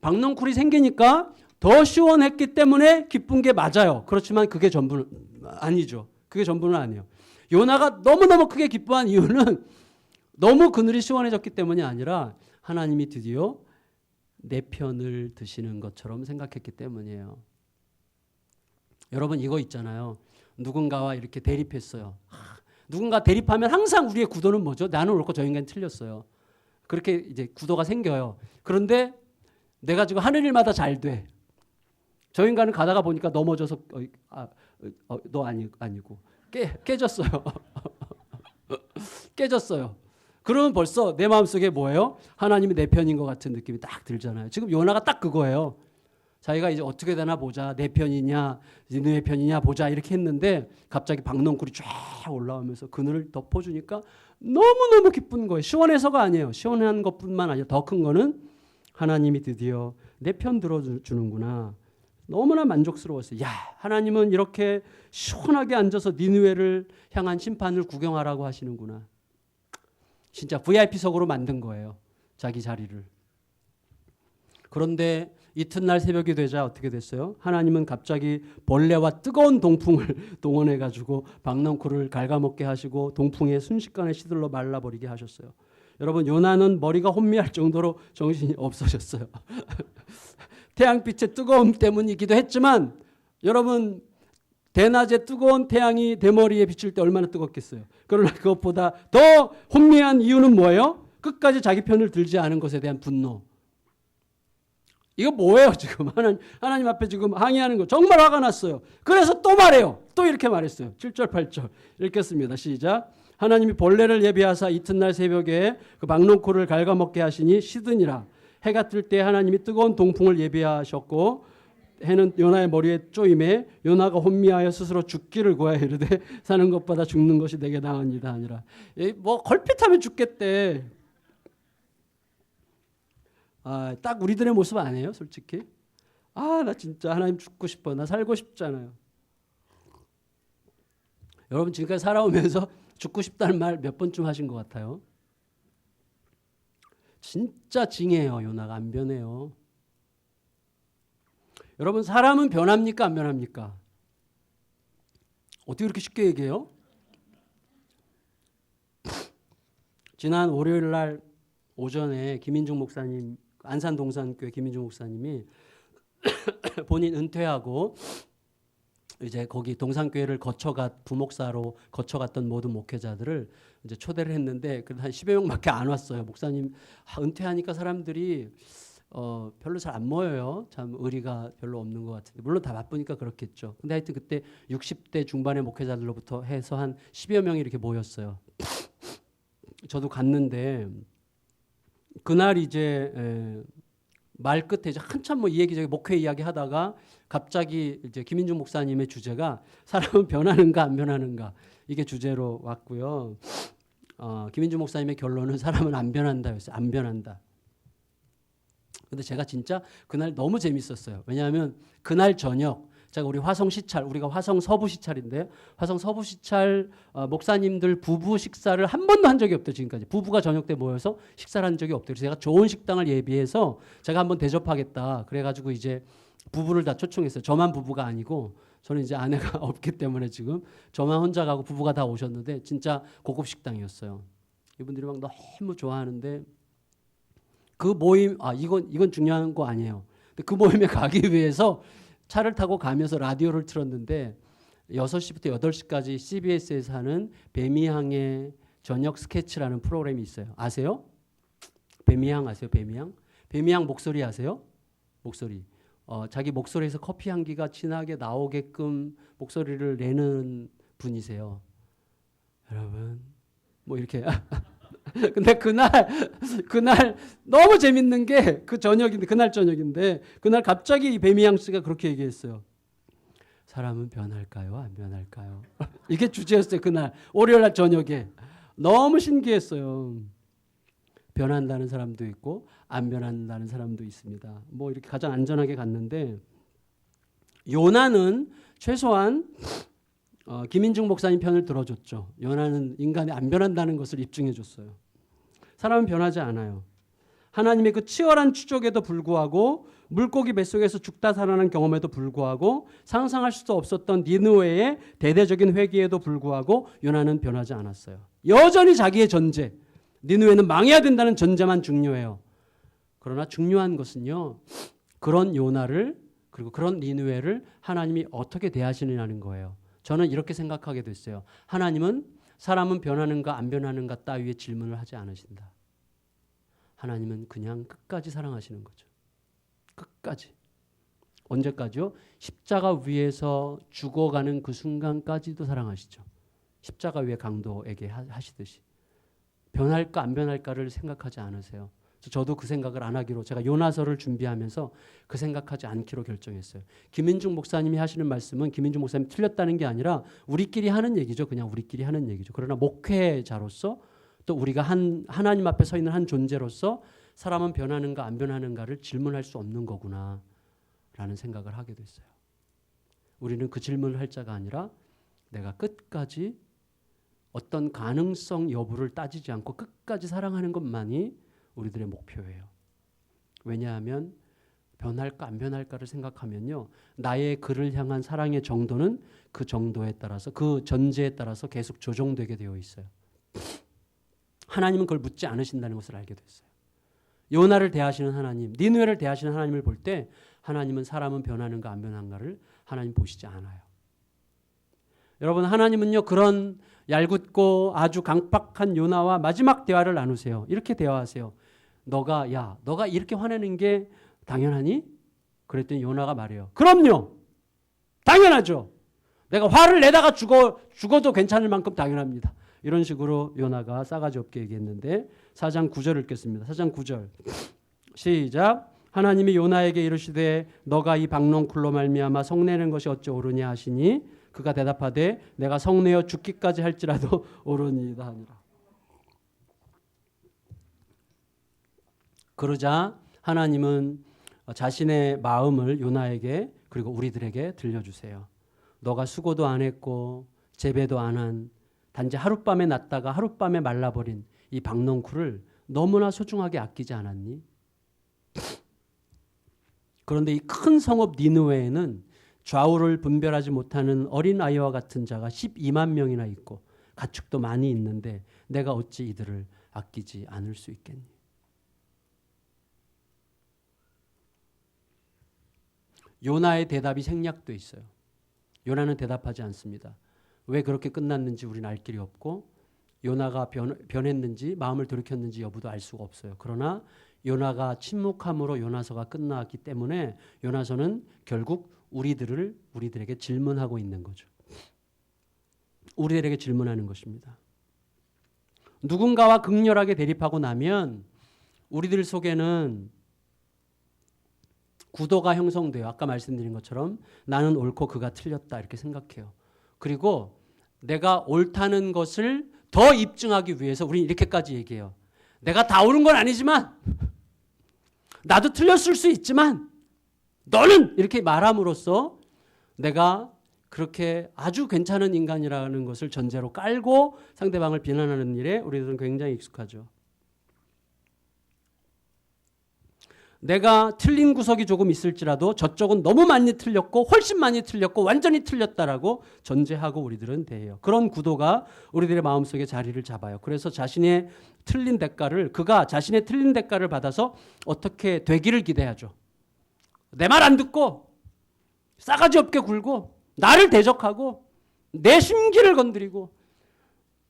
박넝쿨이 생기니까 더 시원했기 때문에 기쁜 게 맞아요. 그렇지만 그게 전부는 아니죠. 그게 전부는 아니에요. 요나가 너무너무 크게 기뻐한 이유는 너무 그늘이 시원해졌기 때문이 아니라 하나님이 드디어 내 편을 드시는 것처럼 생각했기 때문이에요. 여러분 이거 있잖아요. 누군가와 이렇게 대립했어요. 누군가 대립하면 항상 우리의 구도는 뭐죠? 나는 옳고 저 인간이 틀렸어요. 그렇게 이제 구도가 생겨요. 그런데 내가 지금 하는 일마다 잘 돼. 저 인간은 가다가 보니까 넘어져서 너 아니고 깨졌어요. 깨졌어요. 그러면 벌써 내 마음속에 뭐예요? 하나님이 내 편인 것 같은 느낌이 딱 들잖아요. 지금 요나가 딱 그거예요. 자기가 이제 어떻게 되나 보자. 내 편이냐 니느웨 편이냐 보자 이렇게 했는데 갑자기 박넝쿨이 쫙 올라오면서 그늘을 덮어주니까 너무너무 기쁜 거예요. 시원해서가 아니에요. 시원한 것뿐만 아니라 더 큰 거는 하나님이 드디어 내 편 들어주는구나. 너무나 만족스러웠어요. 야, 하나님은 이렇게 시원하게 앉아서 니느웨를 향한 심판을 구경하라고 하시는구나. 진짜 VIP석으로 만든 거예요. 자기 자리를. 그런데 이튿날 새벽이 되자 어떻게 됐어요? 하나님은 갑자기 벌레와 뜨거운 동풍을 동원해가지고 박넝쿨을 갉아먹게 하시고 동풍에 순식간에 시들러 말라버리게 하셨어요. 여러분 요나는 머리가 혼미할 정도로 정신이 없어졌어요. 태양빛의 뜨거움 때문이기도 했지만 여러분 대낮에 뜨거운 태양이 대머리에 비칠 때 얼마나 뜨겁겠어요. 그러나 그것보다 더 혼미한 이유는 뭐예요? 끝까지 자기 편을 들지 않은 것에 대한 분노. 이거 뭐예요 지금? 하나님 앞에 지금 항의하는 거. 정말 화가 났어요. 그래서 또 말해요. 또 이렇게 말했어요. 7절 8절 읽겠습니다. 시작. 하나님이 벌레를 예비하사 이튿날 새벽에 그 박넝쿨을 갉아먹게 하시니 시드니라. 해가 뜰 때 하나님이 뜨거운 동풍을 예비하셨고 해는 요나의 머리에 쪼임에 요나가 혼미하여 스스로 죽기를 구하여 이르되 사는 것보다 죽는 것이 내게 나으니이다 하니라. 뭐 걸핏하면 죽겠대. 딱 우리들의 모습 아니에요 솔직히? 나 진짜 하나님 죽고 싶어. 나 살고 싶잖아요. 여러분 지금까지 살아오면서 죽고 싶다는 말 몇 번쯤 하신 것 같아요? 진짜 징해요. 요나가 안 변해요. 여러분 사람은 변합니까? 안 변합니까? 어떻게 그렇게 쉽게 얘기해요? 지난 월요일 날 오전에 김인중 목사님, 안산동산교회 김인중 목사님이 본인 은퇴하고 이제 거기 동산교회를 부목사로 거쳐갔던 모든 목회자들을 이제 초대를 했는데 그래도 한 10여 명밖에 안 왔어요. 목사님 은퇴하니까 사람들이 별로 잘 안 모여요. 참 의리가 별로 없는 것 같은데 물론 다 바쁘니까 그렇겠죠. 근데 하여튼 그때 60대 중반의 목회자들로부터 해서 한 10여 명이 이렇게 모였어요. 저도 갔는데 그날 이제 말 끝에 이제 한참 뭐 이 얘기저기 목회 이야기 하다가 갑자기 이제 김인중 목사님의 주제가 사람은 변하는가 안 변하는가 이게 주제로 왔고요. 김인중 목사님의 결론은 사람은 안 변한다였어요. 안 변한다. 근데 제가 진짜 그날 너무 재밌었어요. 왜냐하면 그날 저녁 제가 우리 화성 시찰, 우리가 화성 서부 시찰인데 화성 서부 시찰 목사님들 부부 식사를 한 번도 한 적이 없대요. 지금까지 부부가 저녁 때 모여서 식사를 한 적이 없대요. 그래서 제가 좋은 식당을 예비해서 제가 한번 대접하겠다. 그래가지고 이제 부부를 다 초청했어요. 저만 부부가 아니고 저는 이제 아내가 없기 때문에 지금 저만 혼자 가고 부부가 다 오셨는데 진짜 고급 식당이었어요. 이분들이 막 너무 좋아하는데 그 모임 이건 중요한 거 아니에요. 근데 그 모임에 가기 위해서 차를 타고 가면서 라디오를 틀었는데 6시부터 8시까지 CBS에서 하는 뱀이향의 저녁 스케치라는 프로그램이 있어요. 아세요? 뱀이향 아세요? 뱀이향? 뱀이향 목소리 아세요? 목소리. 자기 목소리에서 커피 향기가 진하게 나오게끔 목소리를 내는 분이세요. 여러분 뭐 이렇게 근데 그날 너무 재밌는 게 그 저녁인데, 그날 저녁인데, 그날 갑자기 이 배미양 씨가 그렇게 얘기했어요. 사람은 변할까요? 안 변할까요? 이게 주제였어요. 그날 월요일 날 저녁에. 너무 신기했어요. 변한다는 사람도 있고 안 변한다는 사람도 있습니다. 뭐 이렇게 가장 안전하게 갔는데, 요나는 최소한 김인중 목사님 편을 들어줬죠. 요나는 인간이 안 변한다는 것을 입증해 줬어요. 사람은 변하지 않아요. 하나님의 그 치열한 추적에도 불구하고, 물고기 뱃속에서 죽다 살아난 경험에도 불구하고, 상상할 수도 없었던 니느웨의 대대적인 회개에도 불구하고 요나는 변하지 않았어요. 여전히 자기의 전제, 니느웨는 망해야 된다는 전제만 중요해요. 그러나 중요한 것은요, 그런 요나를, 그리고 그런 니느웨를 하나님이 어떻게 대하시느냐는 거예요. 저는 이렇게 생각하게 됐어요. 하나님은 사람은 변하는가 안 변하는가 따위의 질문을 하지 않으신다. 하나님은 그냥 끝까지 사랑하시는 거죠. 끝까지. 언제까지요? 십자가 위에서 죽어가는 그 순간까지도 사랑하시죠. 십자가 위의 강도에게 하시듯이. 변할까 안 변할까를 생각하지 않으세요. 저도 그 생각을 안 하기로, 제가 요나서를 준비하면서 그 생각하지 않기로 결정했어요. 김인중 목사님이 하시는 말씀은 김인중 목사님이 틀렸다는 게 아니라 우리끼리 하는 얘기죠. 그냥 우리끼리 하는 얘기죠. 그러나 목회자로서, 또 우리가 하나님 앞에 서 있는 한 존재로서 사람은 변하는가 안 변하는가를 질문할 수 없는 거구나 라는 생각을 하게 됐어요. 우리는 그 질문을 할 자가 아니라 내가 끝까지 어떤 가능성 여부를 따지지 않고 끝까지 사랑하는 것만이 우리들의 목표예요. 왜냐하면 변할까 안 변할까를 생각하면요, 나의 그를 향한 사랑의 정도는 그 정도에 따라서, 그 전제에 따라서 계속 조정되게 되어 있어요. 하나님은 그걸 묻지 않으신다는 것을 알게 됐어요. 요나를 대하시는 하나님, 니느웨를 대하시는 하나님을 볼 때 하나님은 사람은 변하는가 안 변하는가를 하나님 보시지 않아요. 여러분, 하나님은요, 그런 얄궂고 아주 강팍한 요나와 마지막 대화를 나누세요. 이렇게 대화하세요. 너가 이렇게 화내는 게 당연하니? 그랬더니 요나가 말해요. 그럼요. 당연하죠. 내가 화를 내다가 죽어도 괜찮을 만큼 당연합니다. 이런 식으로 요나가 싸가지 없게 얘기했는데, 4장 9절 읽겠습니다. 4장 9절. 시작. 하나님이 요나에게 이르시되 너가 이 박농쿨로 말미암아 성내는 것이 어찌 옳으냐 하시니, 그가 대답하되 내가 성내어 죽기까지 할지라도 옳으니이다 하니라. 그러자 하나님은 자신의 마음을 요나에게, 그리고 우리들에게 들려주세요. 너가 수고도 안 했고 재배도 안 한, 단지 하룻밤에 났다가 하룻밤에 말라버린 이 박농쿨을 너무나 소중하게 아끼지 않았니? 그런데 이 큰 성읍 니느웨에는 좌우를 분별하지 못하는 어린아이와 같은 자가 12만 명이나 있고 가축도 많이 있는데 내가 어찌 이들을 아끼지 않을 수 있겠니? 요나의 대답이 생략돼 있어요. 요나는 대답하지 않습니다. 왜 그렇게 끝났는지 우리는 알 길이 없고, 요나가 변했는지 마음을 돌이켰는지 여부도 알 수가 없어요. 그러나 요나가 침묵함으로 요나서가 끝났기 때문에 요나서는 결국 우리들에게 질문하고 있는 거죠. 우리들에게 질문하는 것입니다. 누군가와 극렬하게 대립하고 나면 우리들 속에는 구도가 형성돼요. 아까 말씀드린 것처럼 나는 옳고 그가 틀렸다 이렇게 생각해요. 그리고 내가 옳다는 것을 더 입증하기 위해서 우리는 이렇게까지 얘기해요. 내가 다 옳은 건 아니지만, 나도 틀렸을 수 있지만 너는 이렇게 말함으로써 내가 그렇게 아주 괜찮은 인간이라는 것을 전제로 깔고 상대방을 비난하는 일에 우리들은 굉장히 익숙하죠. 내가 틀린 구석이 조금 있을지라도 저쪽은 너무 많이 틀렸고 훨씬 많이 틀렸고 완전히 틀렸다라고 전제하고 우리들은 대해요. 그런 구도가 우리들의 마음속에 자리를 잡아요. 그래서 자신의 틀린 대가를, 그가 자신의 틀린 대가를 받아서 어떻게 되기를 기대하죠. 내 말 안 듣고 싸가지 없게 굴고 나를 대적하고 내 심기를 건드리고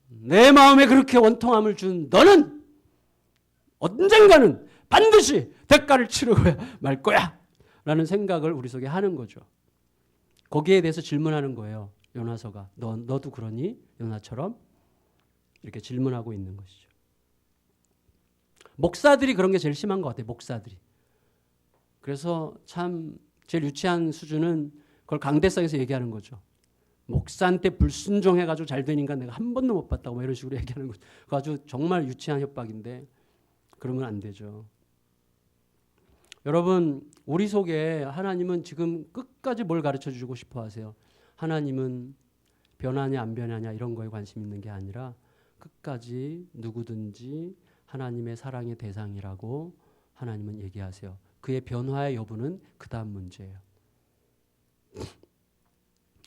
내 마음에 그렇게 원통함을 준 너는 언젠가는 반드시 대가를 치르고야 말 거야 라는 생각을 우리 속에 하는 거죠. 거기에 대해서 질문하는 거예요. 요나서가. 너도 그러니? 요나처럼? 이렇게 질문하고 있는 것이죠. 목사들이 그런 게 제일 심한 것 같아요. 목사들이. 그래서 참 제일 유치한 수준은 그걸 강대상에서 얘기하는 거죠. 목사한테 불순종해가지고 잘 된 인간 내가 한 번도 못 봤다고 뭐 이런 식으로 얘기하는 거죠. 그거 아주 정말 유치한 협박인데 그러면 안 되죠. 여러분, 우리 속에 하나님은 지금 끝까지 뭘 가르쳐 주고 싶어 하세요? 하나님은 변하냐 안 변하냐 이런 거에 관심 있는 게 아니라 끝까지 누구든지 하나님의 사랑의 대상이라고 하나님은 얘기하세요. 그의 변화의 여부는 그 다음 문제예요.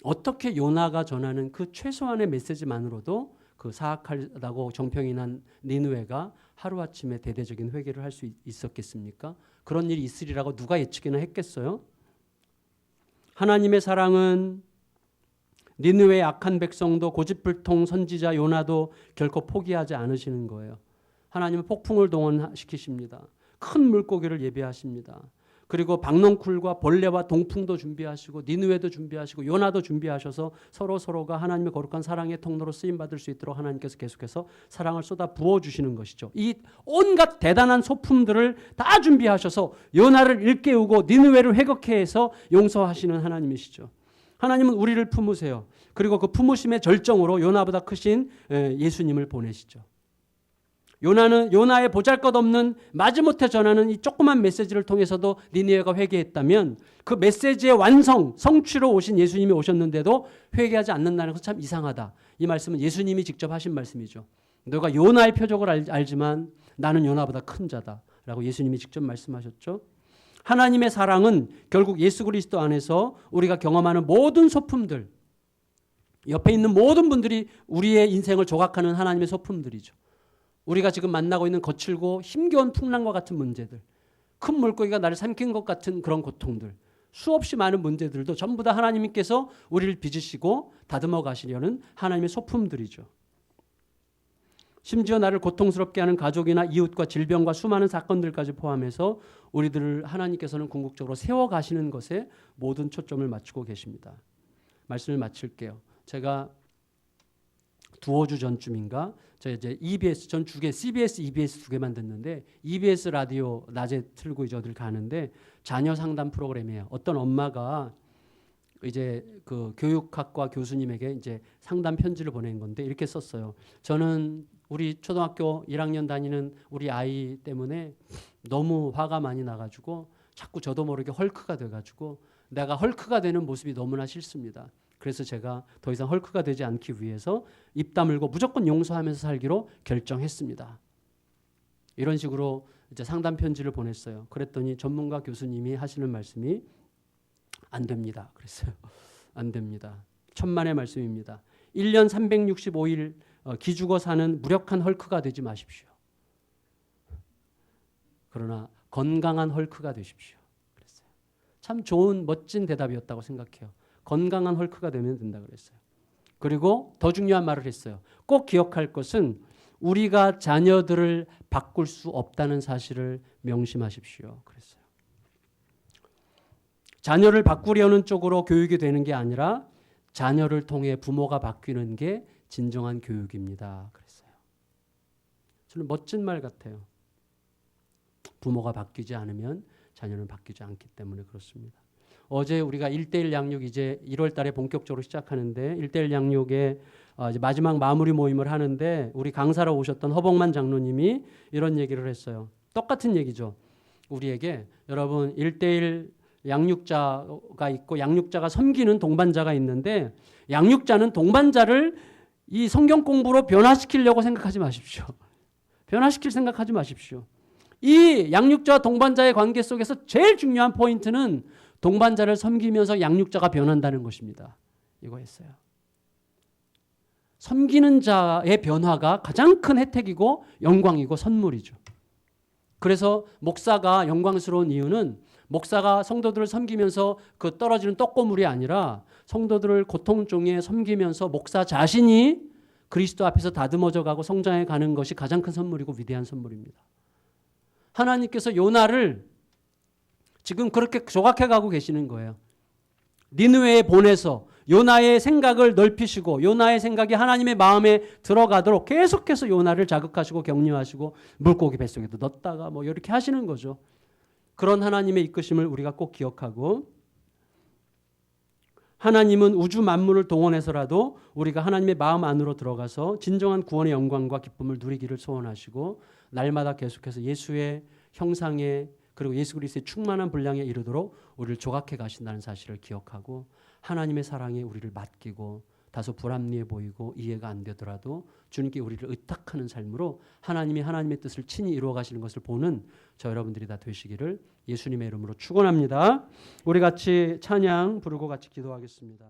어떻게 요나가 전하는 그 최소한의 메시지만으로도 그 사악하다고 정평이 난 니느웨가 하루아침에 대대적인 회개를 할 수 있었겠습니까? 그런 일이 있으리라고 누가 예측이나 했겠어요? 하나님의 사랑은 니느웨의 악한 백성도 고집불통 선지자 요나도 결코 포기하지 않으시는 거예요. 하나님은 폭풍을 동원시키십니다. 큰 물고기를 예비하십니다. 그리고 박넝쿨과 벌레와 동풍도 준비하시고 니느웨도 준비하시고 요나도 준비하셔서 서로가 하나님의 거룩한 사랑의 통로로 쓰임받을 수 있도록 하나님께서 계속해서 사랑을 쏟아 부어주시는 것이죠. 이 온갖 대단한 소품들을 다 준비하셔서 요나를 일깨우고 니느웨를 회복케 해서 용서하시는 하나님이시죠. 하나님은 우리를 품으세요. 그리고 그 품으심의 절정으로 요나보다 크신 예수님을 보내시죠. 요나의 보잘것없는 마지못해 전하는 이 조그만 메시지를 통해서도 니느웨가 회개했다면 그 메시지의 성취로 오신 예수님이 오셨는데도 회개하지 않는다는 것은 참 이상하다. 이 말씀은 예수님이 직접 하신 말씀이죠. 너가 요나의 표적을 알지만 나는 요나보다 큰 자다 라고 예수님이 직접 말씀하셨죠. 하나님의 사랑은 결국 예수 그리스도 안에서 우리가 경험하는 모든 소품들, 옆에 있는 모든 분들이 우리의 인생을 조각하는 하나님의 소품들이죠. 우리가 지금 만나고 있는 거칠고 힘겨운 풍랑과 같은 문제들, 큰 물고기가 나를 삼킨 것 같은 그런 고통들, 수없이 많은 문제들도 전부 다 하나님께서 우리를 빚으시고 다듬어 가시려는 하나님의 소품들이죠. 심지어 나를 고통스럽게 하는 가족이나 이웃과 질병과 수많은 사건들까지 포함해서 우리들을 하나님께서는 궁극적으로 세워가시는 것에 모든 초점을 맞추고 계십니다. 말씀을 마칠게요. 제가 두어 주 전쯤인가 저 이제 EBS 전 주게 CBS, EBS 두 개만 듣는데 EBS 라디오 낮에 틀고 이제 어딜 가는데 자녀 상담 프로그램이에요. 어떤 엄마가 이제 그 교육학과 교수님에게 이제 상담 편지를 보낸 건데 이렇게 썼어요. 저는 우리 초등학교 1학년 다니는 우리 아이 때문에 너무 화가 많이 나가지고 자꾸 저도 모르게 헐크가 돼가지고 내가 헐크가 되는 모습이 너무나 싫습니다. 그래서 제가 더 이상 헐크가 되지 않기 위해서 입 다물고 무조건 용서하면서 살기로 결정했습니다. 이런 식으로 이제 상담 편지를 보냈어요. 그랬더니 전문가 교수님이 하시는 말씀이 안 됩니다. 그랬어요. 안 됩니다. 천만의 말씀입니다. 1년 365일 기죽어 사는 무력한 헐크가 되지 마십시오. 그러나 건강한 헐크가 되십시오. 그랬어요. 참 좋은 멋진 대답이었다고 생각해요. 건강한 헐크가 되면 된다 그랬어요. 그리고 더 중요한 말을 했어요. 꼭 기억할 것은 우리가 자녀들을 바꿀 수 없다는 사실을 명심하십시오. 그랬어요. 자녀를 바꾸려는 쪽으로 교육이 되는 게 아니라 자녀를 통해 부모가 바뀌는 게 진정한 교육입니다. 그랬어요. 저는 멋진 말 같아요. 부모가 바뀌지 않으면 자녀는 바뀌지 않기 때문에 그렇습니다. 어제 우리가 1:1 양육 이제 1월 달에 본격적으로 시작하는데 1:1 양육의 이제 마지막 마무리 모임을 하는데 우리 강사로 오셨던 허복만 장로님이 이런 얘기를 했어요. 똑같은 얘기죠. 우리에게 여러분 1:1 양육자가 있고 양육자가 섬기는 동반자가 있는데 양육자는 동반자를 이 성경 공부로 변화시키려고 생각하지 마십시오. 변화시킬 생각하지 마십시오. 이 양육자와 동반자의 관계 속에서 제일 중요한 포인트는 동반자를 섬기면서 양육자가 변한다는 것입니다. 이거였어요. 섬기는 자의 변화가 가장 큰 혜택이고 영광이고 선물이죠. 그래서 목사가 영광스러운 이유는 목사가 성도들을 섬기면서 그 떨어지는 떡고물이 아니라 성도들을 고통 중에 섬기면서 목사 자신이 그리스도 앞에서 다듬어져 가고 성장해 가는 것이 가장 큰 선물이고 위대한 선물입니다. 하나님께서 요나를 지금 그렇게 조각해 가고 계시는 거예요. 니느웨에 보내서 요나의 생각을 넓히시고 요나의 생각이 하나님의 마음에 들어가도록 계속해서 요나를 자극하시고 격려하시고 물고기 뱃속에도 넣었다가 뭐 이렇게 하시는 거죠. 그런 하나님의 이끄심을 우리가 꼭 기억하고, 하나님은 우주 만물을 동원해서라도 우리가 하나님의 마음 안으로 들어가서 진정한 구원의 영광과 기쁨을 누리기를 소원하시고, 날마다 계속해서 예수의 형상에 그리고 예수 그리스도의 충만한 분량에 이르도록 우리를 조각해 가신다는 사실을 기억하고, 하나님의 사랑에 우리를 맡기고 다소 불합리해 보이고 이해가 안 되더라도 주님께 우리를 의탁하는 삶으로 하나님이 하나님의 뜻을 친히 이루어 가시는 것을 보는 저 여러분들이 다 되시기를 예수님의 이름으로 축원합니다. 우리 같이 찬양 부르고 같이 기도하겠습니다.